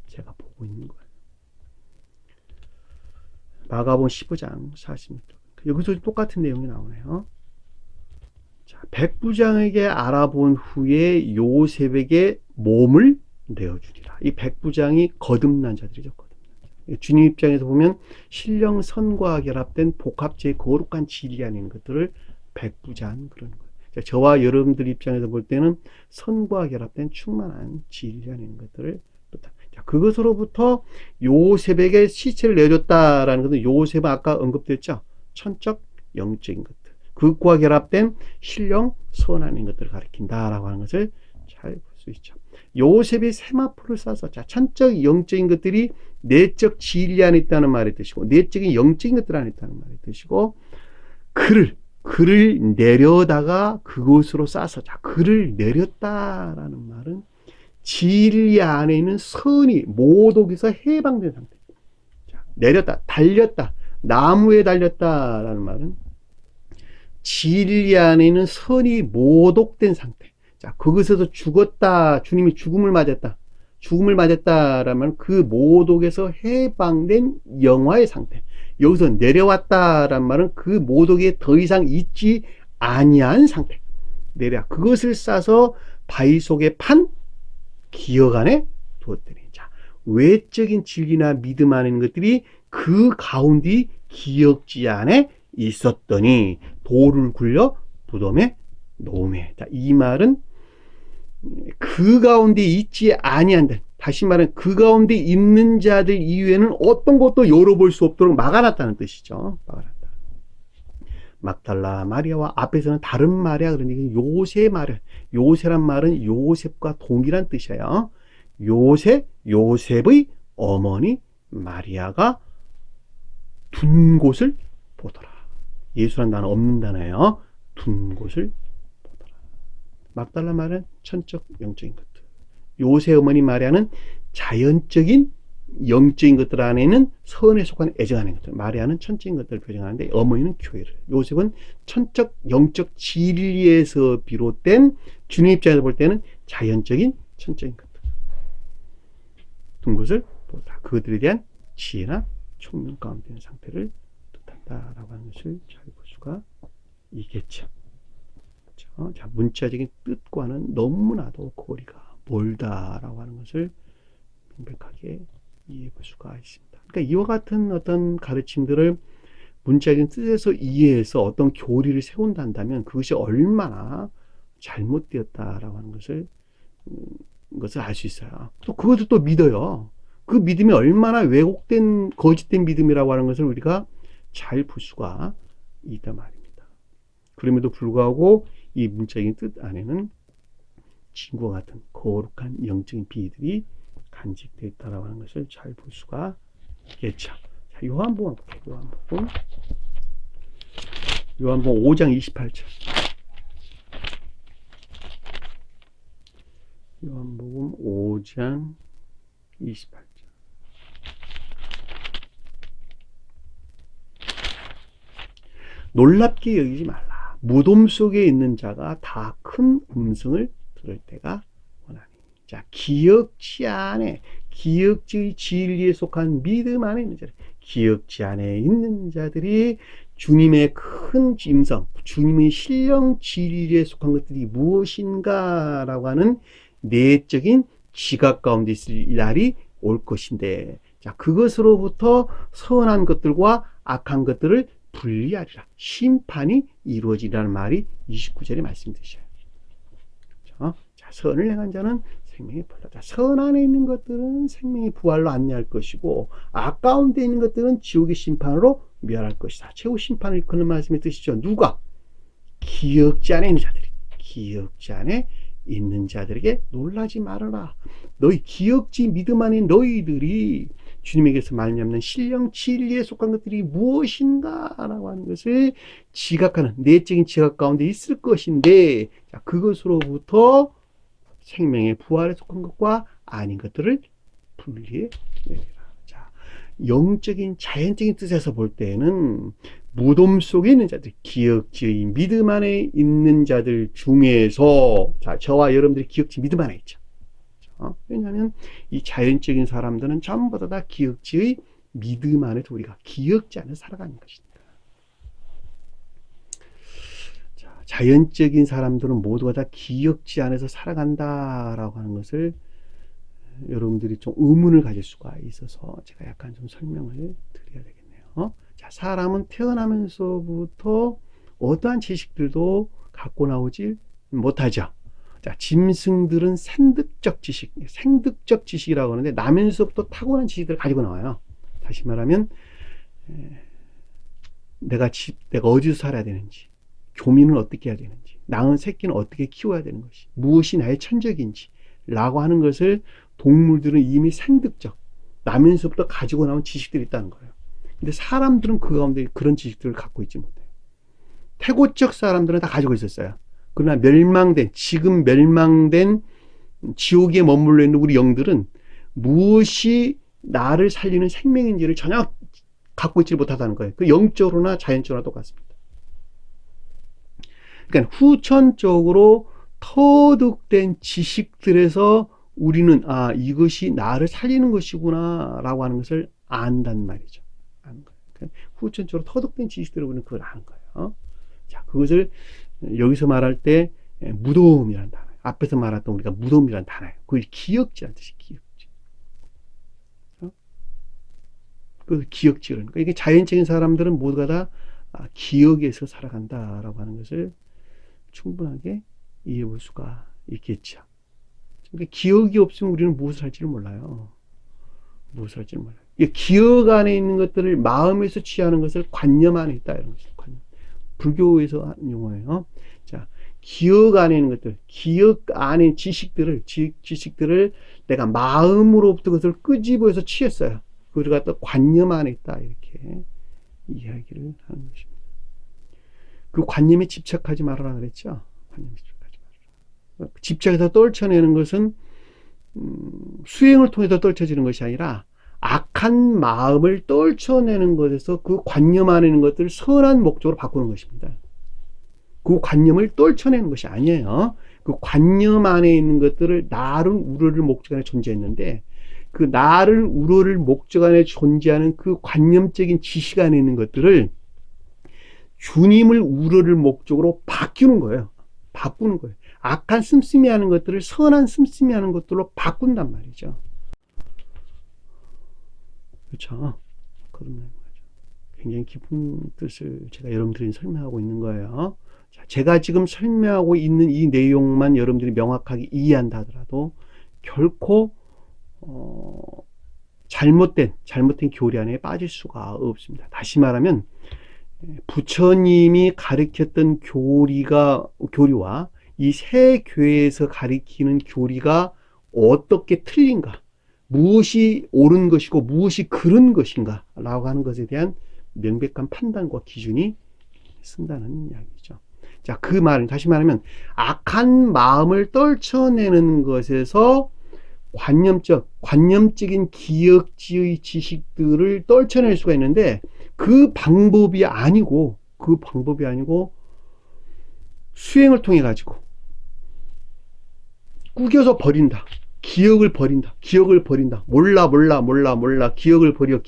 제가 보고 있는 거예요. 마가복음 15장 46절. 여기서 똑같은 내용이 나오네요. 자, 백부장에게 알아본 후에 요셉에게 몸을 내어주리라. 이 백부장이 거듭난 자들이죠. 거듭난 자. 주님 입장에서 보면 신령 선과 결합된 복합체의 거룩한 진리 아닌 것들을 백부장 그러는 거예요. 자, 저와 여러분들 입장에서 볼 때는 선과 결합된 충만한 진리 아닌 것들을 뜻합니다. 자, 그것으로부터 요셉에게 시체를 내줬다라는 것은 요셉은 아까 언급됐죠. 천적 영적인 것들, 그것과 결합된 신령 선한 것들을 가리킨다라고 하는 것을 잘 볼 수 있죠. 요셉이 세마포를 싸서, 자, 천적 영적인 것들이 내적 진리 안에 있다는 말의 뜻이고, 내적인 영적인 것들 안에 있다는 말의 뜻이고, 글을 내려다가 그곳으로 싸서, 자, 글을 내렸다라는 말은 진리 안에 있는 선이 모독에서 해방된 상태. 자, 내렸다, 달렸다, 나무에 달렸다라는 말은 진리 안에 있는 선이 모독된 상태. 자, 그것에서 죽었다, 주님이 죽음을 맞았다라면 그 모독에서 해방된 영화의 상태. 여기서 내려왔다란 말은 그 모독에 더 이상 있지 아니한 상태. 그것을 싸서 바위 속에 판 기억 안에 두었더니. 자, 외적인 진리나 믿음 안에 있는 것들이 그 가운데 기억지 안에 있었더니 돌을 굴려 무덤에 놓으매. 자, 이 말은 그 가운데 있지 아니한다. 다시 말하면 그 가운데 있는 자들 이외에는 어떤 것도 열어볼 수 없도록 막아놨다는 뜻이죠. 막아놨다. 막달라 마리아와 앞에서는 다른 마리아, 그러니까 요새 마리아. 요새란 말은 요셉과 동일한 뜻이에요. 요셉의 어머니 마리아가 둔 곳을 보더라. 예수란 단어 없는 단어예요. 둔 곳을 보더라. 막달라 말은 천적 영적인 것들. 요새 어머니 마리아는 자연적인 영적인 것들 안에는 선에 속한 애정 안에 것들. 마리아는 천적인 것들을 표정하는데 어머니는 교회를. 요셉은 천적 영적 진리에서 비롯된 주님 입장에서 볼 때는 자연적인 천적인 것들. 둔 곳을 보다. 그들에 대한 지혜나 총명 가운데 있는 상태를 뜻한다라고 하는 것을 잘 볼 수가 있겠죠. 그렇죠? 자, 문자적인 뜻과는 너무나도 거리가 멀다라고 하는 것을 명백하게 이해해 볼 수가 있습니다. 그러니까 이와 같은 어떤 가르침들을 문자적인 뜻에서 이해해서 어떤 교리를 세운다면 그것이 얼마나 잘못되었다라고 하는 것을 알 수 있어요. 또 그것을 또 믿어요. 그 믿음이 얼마나 왜곡된 거짓된 믿음이라고 하는 것을 우리가 잘 볼 수가 있단 말입니다. 그럼에도 불구하고 이 문자적인 뜻 안에는 진과 같은 거룩한 영적인 비밀이 간직되어 있다고 하는 것을 잘 볼 수가 있겠죠. 자, 요한복음 볼게요. 요한복음 5장 28절. 요한복음 5장 28절. 놀랍게 여기지 말라. 무덤 속에 있는 자가 다 큰 음성을 들을 때가 원하니. 자, 기억지 안에, 기억지 진리에 속한 믿음 안에 있는 자들, 기억지 안에 있는 자들이 주님의 큰 임성, 주님의 신령 진리에 속한 것들이 무엇인가라고 하는 내적인 지각 가운데 있을 날이 올 것인데, 자, 그것으로부터 선한 것들과 악한 것들을 분리하리라. 심판이 이루어지라는 말이 29절의 말씀이시죠. 자, 선을 행한 자는 생명의 벌로다. 선 안에 있는 것들은 생명의 부활로 안내할 것이고, 악 가운데 있는 것들은 지옥의 심판으로 멸할 것이다. 최후 심판을 이끄는 말씀의 뜻이죠. 누가? 기억지 안에 있는 자들이. 기억지 안에 있는 자들에게 놀라지 말아라. 너희 기억지 믿음 안에 너희들이 주님에게서 말미암는 신령 진리에 속한 것들이 무엇인가라고 하는 것을 지각하는 내적인 지각 가운데 있을 것인데, 자, 그것으로부터 생명의 부활에 속한 것과 아닌 것들을 분리해 내라. 자, 영적인 자연적인 뜻에서 볼 때는 무덤 속에 있는 자들, 기억지 믿음 안에 있는 자들 중에서, 자, 저와 여러분들이 기억지 믿음 안에 있죠. 왜냐하면 이 자연적인 사람들은 전부 다 기억지의 믿음 안에서 우리가 기억지 안에서 살아가는 것이니까. 자, 자연적인 사람들은 모두가 다 기억지 안에서 살아간다라고 하는 것을 여러분들이 좀 의문을 가질 수가 있어서 제가 약간 좀 설명을 드려야 되겠네요. 자, 사람은 태어나면서부터 어떠한 지식들도 갖고 나오지 못하죠. 자, 짐승들은 생득적 지식이라고 하는데 나면서부터 타고난 지식들을 가지고 나와요. 다시 말하면 내가 어디서 살아야 되는지, 교민은 어떻게 해야 되는지, 낳은 새끼는 어떻게 키워야 되는 것이, 무엇이 나의 천적인지, 라고 하는 것을 동물들은 이미 생득적, 나면서부터 가지고 나온 지식들이 있다는 거예요. 근데 사람들은 그 가운데 그런 지식들을 갖고 있지 못해요. 태고적 사람들은 다 가지고 있었어요. 그러나 지금 멸망된 지옥에 머물러 있는 우리 영들은 무엇이 나를 살리는 생명인지를 전혀 갖고 있지 못하다는 거예요. 그 영적으로나 자연적으로나 똑같습니다. 그러니까 후천적으로 터득된 지식들에서 우리는 이것이 나를 살리는 것이구나 라고 하는 것을 안단 말이죠. 아는 거예요. 그러니까 후천적으로 터득된 지식들을 우리는 그걸 아는 거예요. 자, 그것을 여기서 말할 때 무덤이라는 단어, 앞에서 말했던 우리가 무덤이라는 단어예요. 그걸 기억지라는 뜻이 기억지. 그 기억지를. 그러니까 이게 자연적인 사람들은 모두가 다 기억에서 살아간다라고 하는 것을 충분하게 이해해 볼 수가 있겠죠. 그러니까 기억이 없으면 우리는 무엇을 할지를 몰라요. 무엇을 할지를 몰라요. 기억 안에 있는 것들을 마음에서 취하는 것을 관념 안에 있다 이런 것이죠. 관념. 불교에서 하는 용어예요. 자, 기억 안에 있는 것들, 기억 안에 지식들을 내가 마음으로부터 그것을 끄집어서 취했어요. 그걸 갖다 관념 안에 있다 이렇게 이야기를 하는 것입니다. 그 관념에 집착하지 말아라 그랬죠. 관념에 집착하지 말아라. 집착해서 떨쳐내는 것은 수행을 통해서 떨쳐지는 것이 아니라 악한 마음을 떨쳐내는 것에서 그 관념 안에 있는 것들을 선한 목적으로 바꾸는 것입니다. 그 관념을 떨쳐내는 것이 아니에요. 그 관념 안에 있는 것들을 나를 우러를 목적 안에 존재했는데 그 나를 우러를 목적 안에 존재하는 그 관념적인 지식 안에 있는 것들을 주님을 우러를 목적으로 바꾸는 거예요. 바꾸는 거예요. 악한 씀씀이 하는 것들을 선한 씀씀이 하는 것들로 바꾼단 말이죠. 그렇죠. 그런 거죠. 굉장히 깊은 뜻을 제가 여러분들이 설명하고 있는 거예요. 자, 제가 지금 설명하고 있는 이 내용만 여러분들이 명확하게 이해한다 하더라도 결코 잘못된 교리 안에 빠질 수가 없습니다. 다시 말하면 부처님이 가르쳤던 교리와 이 새 교회에서 가르치는 교리가 어떻게 틀린가, 무엇이 옳은 것이고 무엇이 그른 것인가 라고 하는 것에 대한 명백한 판단과 기준이 쓴다는 이야기죠. 자, 그 말은 다시 말하면 악한 마음을 떨쳐내는 것에서 관념적인 기억지의 지식들을 떨쳐낼 수가 있는데 그 방법이 아니고 수행을 통해 가지고 꾸겨서 버린다. 기억을 버린다. 몰라. 기억을 버려.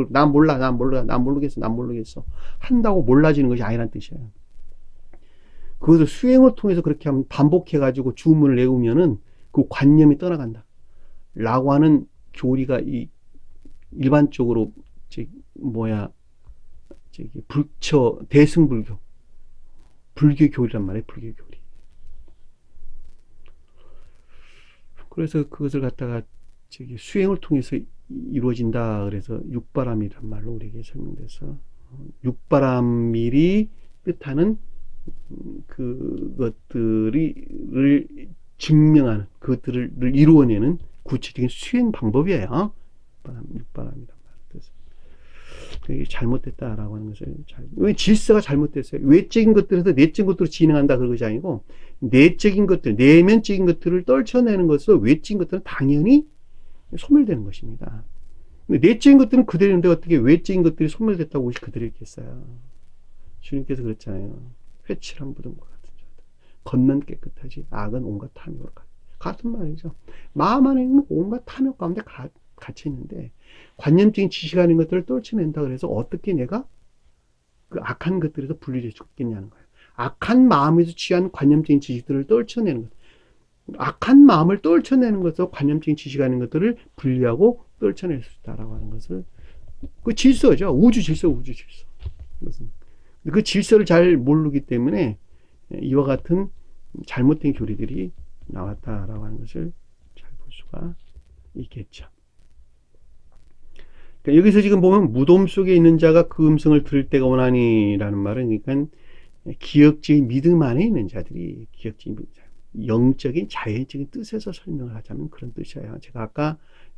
난 모르겠어. 한다고 몰라지는 것이 아니란 뜻이에요. 그것을 수행을 통해서 그렇게 하면 반복해가지고 주문을 외우면은 그 관념이 떠나간다. 라고 하는 교리가 일반적으로 대승불교. 불교 교리란 말이에요. 불교 교리. 그래서 그것을 갖다가 수행을 통해서 이루어진다. 그래서 육바람이란 말로 우리에게 설명돼서 육바람일이 뜻하는 그것들을 증명하는 그것들을 이루어내는 구체적인 수행 방법이에요. 육바람이란 말을. 그게 잘못됐다라고 하는 것을 왜 질서가 잘못됐어요? 외적인 것들에서 내적인 것들로 진행한다 그런 것이 아니고 내적인 것들, 내면적인 것들을 떨쳐내는 것으로 외적인 것들은 당연히 소멸되는 것입니다. 근데 내적인 것들은 그대로인데 어떻게 외적인 것들이 소멸됐다고 옷이 그대로 있겠어요? 주님께서 그랬잖아요. 회칠한 무덤과 같은 자들. 겉만 깨끗하지 악은 온갖 탐욕으로 같은 말이죠. 마음 안에 있는 온갖 탐욕 가운데 갇혀 있는데 관념적인 지식 아닌 것들을 떨쳐낸다 그래서 어떻게 내가 그 악한 것들에서 분리될 수 있겠냐는 거예요. 악한 마음에서 취한 관념적인 지식들을 떨쳐내는 것. 악한 마음을 떨쳐내는 것에서 관념적인 지식 아닌 것들을 분리하고 떨쳐낼 수 있다라고 하는 것을 그 질서죠. 우주 질서. 그 질서를 잘 모르기 때문에 이와 같은 잘못된 교리들이 나왔다라고 하는 것을 잘 볼 수가 있겠죠. 그러니까 여기서 지금 보면 무덤 속에 있는 자가 그 음성을 들을 때가 오나니라는 말은 그러니까 기억지의 믿음 안에 있는 자들이 기억지의 믿음 자. 영적인 자연적인 뜻에서 설명을 하자면 그런 뜻이에요. 제가 아까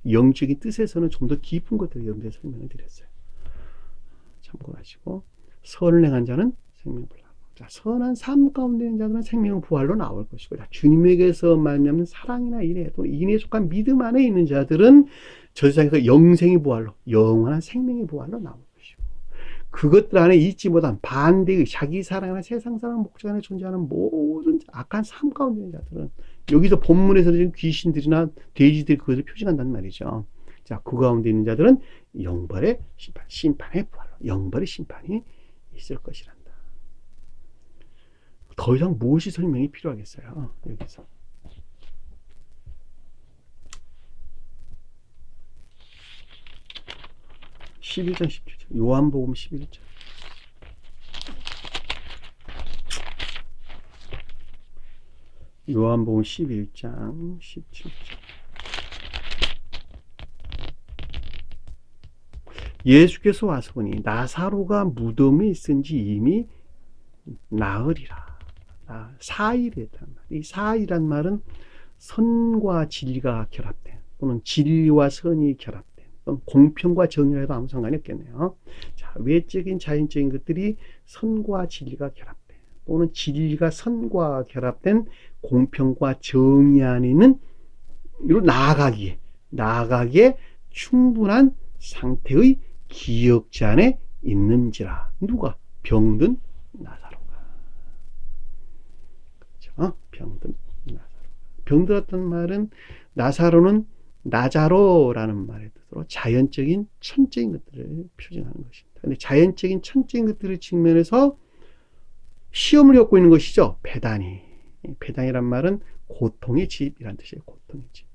영적인 뜻에서는 좀 더 깊은 것들을 여러분들에게 설명을 드렸어요. 참고하시고, 선을 행한 자는 생명을 부활로. 자, 선한 삶 가운데 있는 자들은 생명의 부활로 나올 것이고, 자, 주님에게서 말미암는 사랑이나 인애 또는 인애에 속한 믿음 안에 있는 자들은 저 세상에서 영생의 부활로, 영원한 생명의 부활로 나올 것이고, 그것들 안에 있지 못한 반대의 자기 사랑이나 세상 사랑 목적 안에 존재하는 모든 악한 삶 가운데 있는 자들은, 여기서 본문에서는 지금 귀신들이나 돼지들이 그것을 표징한다는 말이죠. 자, 그 가운데 있는 자들은 영벌의 심판, 심판의 부활로, 영벌의 심판이 있을 것이란다. 더 이상 무엇이 설명이 필요하겠어요, 여기서. (11장 17절) 요한복음 11장. 요한복음 11장 17절. 예수께서 와서 보니 나사로가 무덤에 있은지 이미 나으리라. 사일이란 말. 이 사일이란 말은 선과 진리가 결합된, 또는 진리와 선이 결합된, 또는 공평과 정의라 해도 아무 상관이 없겠네요. 자, 외적인 자연적인 것들이 선과 진리가 결합된, 또는 진리가 선과 결합된 공평과 정의 안에 있는 이로 나아가기에 충분한 상태의 기억자 안에 있는지라. 누가? 병든 나사로가. 그렇죠? 병든 나사로. 병들었던 말은, 나사로는 나자로라는 말의 뜻으로 자연적인 천적인 것들을 표현하는 것입니다. 근데 자연적인 천적인 것들의 측면에서 시험을 겪고 있는 것이죠. 배단이. 배단이란 말은 고통의 집이란 뜻이에요. 고통의 집.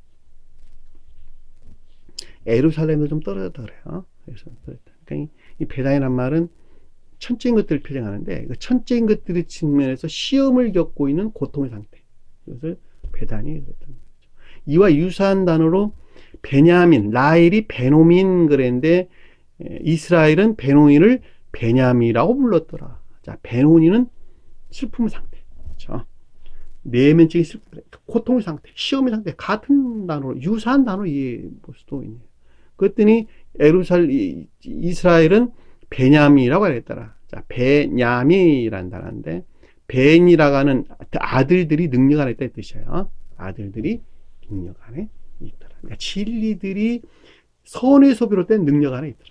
예루살렘도 좀 떨어져요. 그러니까 이 배단이란 말은 천적인 것들을 표현하는데, 그 천적인 것들의 측면에서 시험을 겪고 있는 고통의 상태, 이것을 배단이 그랬던 거죠. 이와 유사한 단어로 베냐민, 라헬이 베노민 그랬는데, 이스라엘은 베노인을 베냐미라고 불렀더라. 자, 베노니는 슬픔의 상태, 그렇죠? 내면적인 슬픔, 고통의 상태, 시험의 상태, 같은 단어로, 유사한 단어로 이해해 볼 수도 있네요. 그랬더니 이스라엘은 베냐미라고 하겠더라. 자, 베냐미라는 단어인데, 벤이라고 하는 아들들이 능력 안에 있다는 뜻이에요. 아들들이 능력 안에 있더라. 그러니까 진리들이 선에서 비롯된 능력 안에 있더라.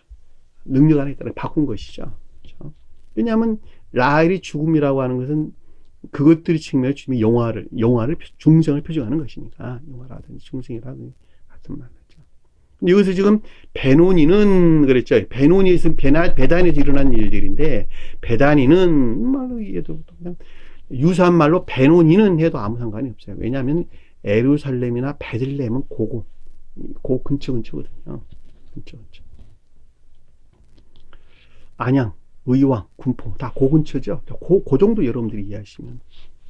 능력 안에 있더라. 바꾼 것이죠. 그렇죠? 왜냐하면 라헬이 죽음이라고 하는 것은 그것들이 측면에 주님의 영화를 중생을 표정하는 것이니까, 영화라든지 중생이라든지 같은 말이죠. 여기서 지금 베노니는 그랬죠. 베노니에서 베단에서 일어난 일들인데, 베다니는 말로 이해도 그냥 유사한 말로 베노니는 해도 아무 상관이 없어요. 왜냐하면 예루살렘이나 베들레헴은 그 근처거든요. 근처. 안양, 의왕, 군포 다 그 근처죠. 그 정도 여러분들이 이해하시면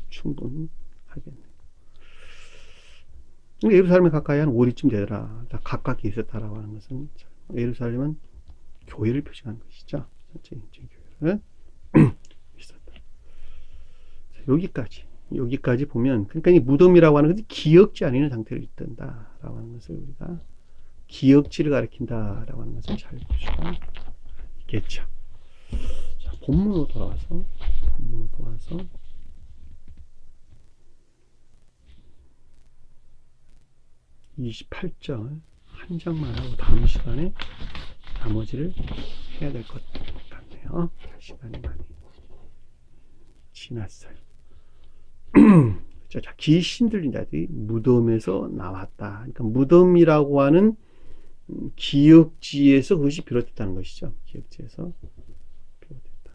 충분히 하겠네요. 예루살렘에 가까이 한 5리쯤 되더라. 다 가깝게 있었다라고 하는 것은, 예루살렘은 교회를 표시하는 것이죠. 전체적인 교회를 있었다. 여기까지 보면, 그러니까 이 무덤이라고 하는 것이 기억지 않는 상태로 있던다라고 하는 것을, 우리가 기억지를 가리킨다라고 하는 것을 잘 볼 수가 있겠죠. 자, 본문으로 돌아와서 28절 한 장만 하고 다음 시간에 나머지를 해야 될 것 같네요. 시간이 많이 지났어요. 자, 귀신 들린 자들이 무덤에서 나왔다. 그러니까 무덤이라고 하는 기억지에서 그것이 비롯됐다는 것이죠. 기억지에서 비롯됐다.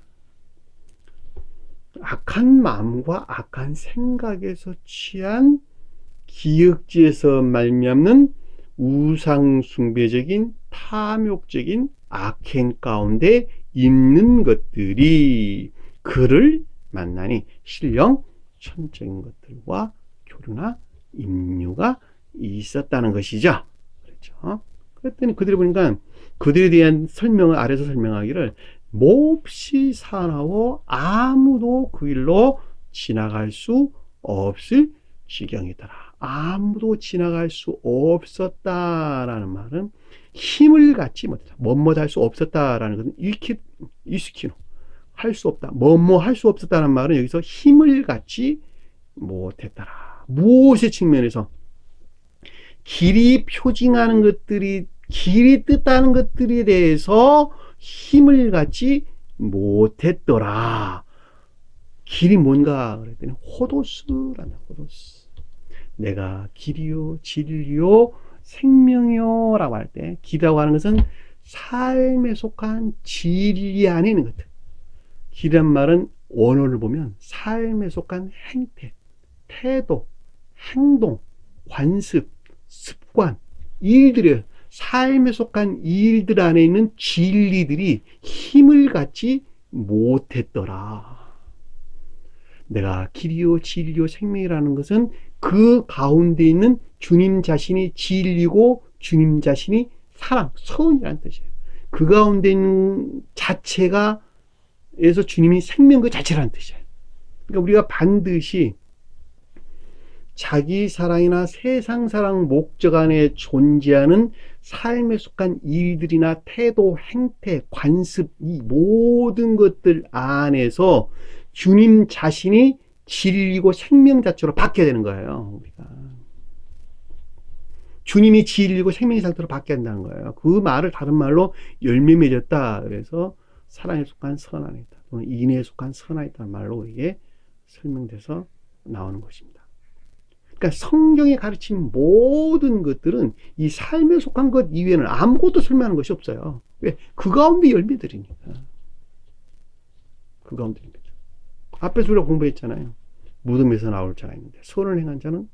악한 마음과 악한 생각에서 취한 기억지에서 말미암는 우상숭배적인 탐욕적인 악행 가운데 있는 것들이 그를 만나니 신령 천적인 것들과 교류나 임류가 있었다는 것이죠. 그렇죠. 그랬더니 그들이 보니까 그들에 대한 설명을 아래서 설명하기를 몹시 사나워 아무도 그 일로 지나갈 수 없을 지경이더라. 아무도 지나갈 수 없었다라는 말은 힘을 갖지 못했다. 뭐뭐 할 수 없었다라는 것은 이스키노 할 수 없다. 뭐뭐 할 수 없었다는 말은 여기서 힘을 갖지 못했다라. 무엇의 측면에서? 길이 표징하는 것들이, 길이 뜻하는 것들에 대해서 힘을 갖지 못했더라. 길이 뭔가 그랬더니 호도스라는, 호도스. 내가 길이요 진리요 생명이요 라고 할 때, 길이라고 하는 것은 삶에 속한 진리 안에 있는 것들. 길이란 말은 원어를 보면 삶에 속한 행태, 태도, 행동, 관습, 습관, 일들을, 삶에 속한 일들 안에 있는 진리들이 힘을 갖지 못했더라. 내가 길이요 진리요 생명이라는 것은 그 가운데 있는 주님 자신이 진리고 주님 자신이 사랑, 선이라는 뜻이에요. 그 가운데 있는 자체가 에서 주님이 생명 그 자체라는 뜻이에요. 그러니까 우리가 반드시 자기 사랑이나 세상 사랑 목적 안에 존재하는 삶에 속한 일들이나 태도, 행태, 관습, 이 모든 것들 안에서 주님 자신이 진리고 생명 자체로 바뀌어야 되는 거예요. 우리가 주님이 진리고 생명의 상태로 바뀌어야 한다는 거예요. 그 말을 다른 말로 열매 맺었다. 그래서 사랑에 속한 선 안에 있다, 또는 인애에 속한 선 안에 있다는 말로 이게 설명돼서 나오는 것입니다. 그러니까 성경에 가르친 모든 것들은 이 삶에 속한 것 이외에는 아무것도 설명하는 것이 없어요. 왜? 그 가운데 열매들이니까. 그 가운데 열매들. 앞에서 우리가 공부했잖아요. 무덤에서 나올 자가 있는데 선을 행한 자는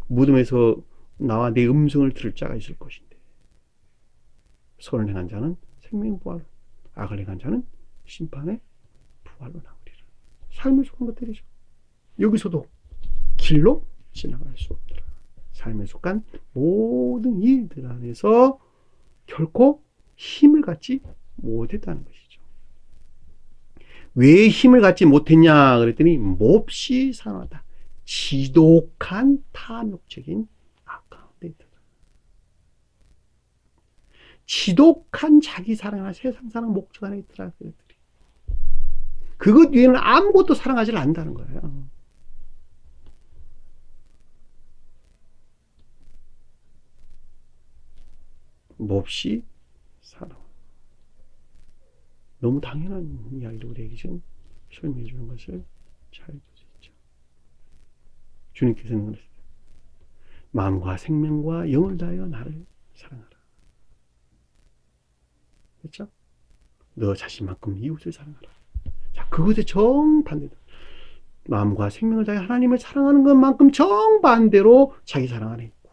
무덤에서 나와 내 음성을 들을 자가 있을 것인데, 선을 행한 자는 생명 부활로, 악을 행한 자는 심판의 부활로 나오리라. 삶에 속한 것들이죠. 여기서도 길로 지나갈 수 없더라. 삶에 속한 모든 일들 안에서 결코 힘을 갖지 못했다는 것이죠. 왜 힘을 갖지 못했냐 그랬더니 몹시 산하다. 지독한 탐욕적인 악 가운데 있더라. 지독한 자기 사랑이나 세상 사랑 목적 안에 있더라. 그들이. 그것 위에는 아무것도 사랑하지 않는다는 거예요. 몹시 사랑. 너무 당연한 이야기를 우리에게 지금 설명해 주는 것을 잘 볼 수 있죠. 주님께서는 그랬어요. 마음과 생명과 영을 다하여 나를 사랑하라. 그렇죠? 너 자신만큼 이웃을 사랑하라. 자, 그것의 정반대다. 마음과 생명을 다해 하나님을 사랑하는 것만큼 정반대로 자기 사랑 안에 있고,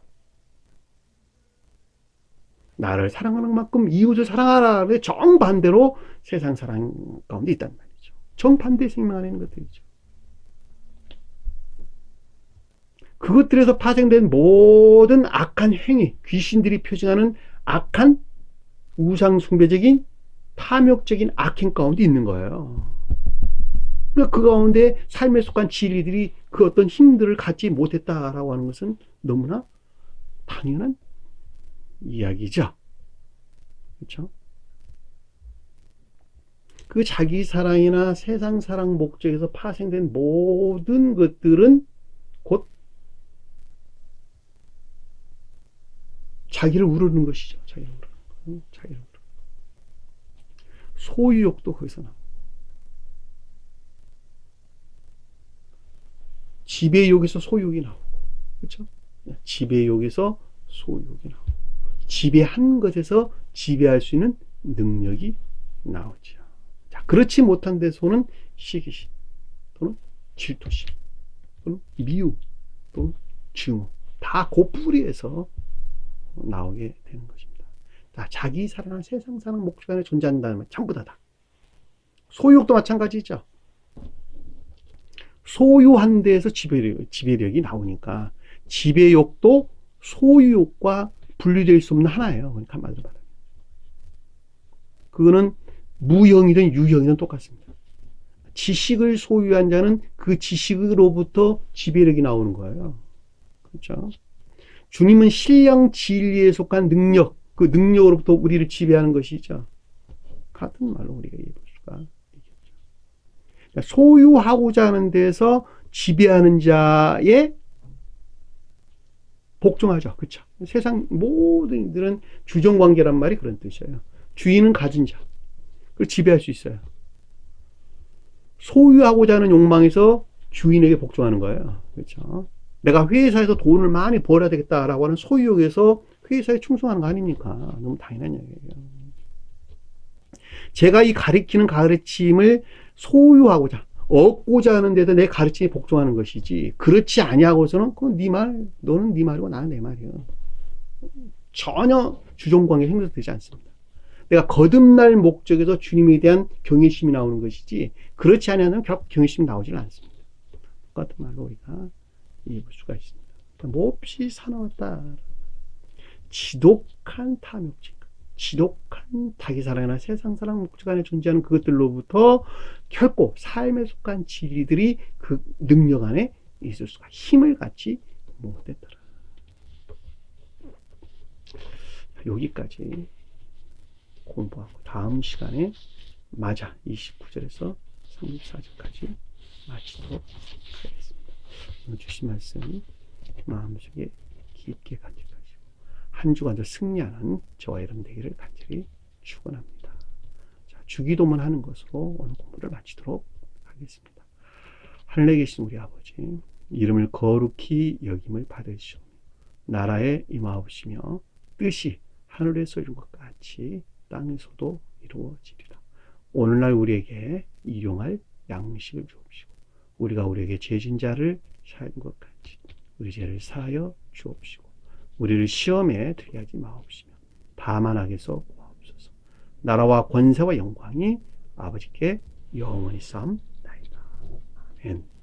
나를 사랑하는 만큼 이웃을 사랑하라의 정반대로 세상 사랑 가운데 있단 말이죠. 정반대의 생명 안에 있는 것들이죠. 그것들에서 파생된 모든 악한 행위, 귀신들이 표징하는 악한 우상숭배적인 탐욕적인 악행 가운데 있는 거예요. 그러니까 그 가운데 삶에 속한 진리들이 그 어떤 힘들을 갖지 못했다라고 하는 것은 너무나 당연한 이야기죠. 그렇죠? 그 자기 사랑이나 세상 사랑 목적에서 파생된 모든 것들은 곧 자기를 우르는 것이죠. 자기를 우르는 거. 자기를 우르는 거. 소유욕도 거기서 나옵니다. 지배욕에서 소유욕이 나오고, 그렇죠? 지배욕에서 소유욕이 나오고, 지배한 것에서 지배할 수 있는 능력이 나오죠. 자, 그렇지 못한 데서는 시기심, 또는 질투심, 또는 미움, 또는 증오, 다 그 뿌리에서 나오게 되는 것입니다. 자, 자기 사랑한 세상 사랑 목적 안에 존재한다는 말 전부 다. 소유욕도 마찬가지죠. 소유한 데에서 지배력이 나오니까 지배욕도 소유욕과 분리될 수 없는 하나예요. 그러니까 한마디로 말하면. 그거는 무형이든 유형이든 똑같습니다. 지식을 소유한 자는 그 지식으로부터 지배력이 나오는 거예요. 그렇죠? 주님은 신령 진리에 속한 능력, 그 능력으로부터 우리를 지배하는 것이죠. 같은 말로 우리가 이해할 수가 있겠죠. 그러니까 소유하고자 하는 데서 지배하는 자에 복종하죠. 그렇죠? 세상 모든 일들은 주종관계란 말이 그런 뜻이에요. 주인은 가진 자. 그걸 지배할 수 있어요. 소유하고자 하는 욕망에서 주인에게 복종하는 거예요. 그렇죠? 내가 회사에서 돈을 많이 벌어야 되겠다라고 하는 소유욕에서 회사에 충성하는 거 아닙니까? 너무 당연한 얘기예요. 제가 이 가르치는 가르침을 소유하고자, 얻고자 하는 데서 내 가르침에 복종하는 것이지, 그렇지 아니하고서는 그건 네 말, 너는 네 말이고 나는 내 말이에요. 전혀 주종관계 생성되지 않습니다. 내가 거듭날 목적에서 주님에 대한 경외심이 나오는 것이지, 그렇지 않으면 결국 경외심이 나오지는 않습니다. 똑같은 말로 우리가 이해할 수가 있습니다. 몹시 사나웠다. 지독한 탐욕증, 지독한 자기사랑이나 세상사랑 목적 안에 존재하는 그것들로부터 결코 삶에 속한 진리들이 그 능력 안에 있을 수가, 힘을 갖지 못했더라. 여기까지 공부하고 다음 시간에 맞아 29절에서 34절까지 마치도록 하겠습니다. 오늘 주신 말씀 마음속에 깊게 간직하시고 한 주간 승리하는 저와 여러분 되기를 간절히 축원합니다. 자, 주기도문 하는 것으로 오늘 공부를 마치도록 하겠습니다. 하늘에 계신 우리 아버지, 이름을 거룩히 여김을 받으시오며 나라에 임하옵시며 뜻이 하늘에서 이룬 것 같이 땅에서도 이루어지리라. 오늘날 우리에게 일용할 양식을 주옵시고 우리가 우리에게 죄진 자를 사하는 것 같이 우리 죄를 사하여 주옵시고 우리를 시험에 들게 하지 마옵시며 다만 악에서 구하옵소서. 나라와 권세와 영광이 아버지께 영원히 쌓옵나이다. 아멘.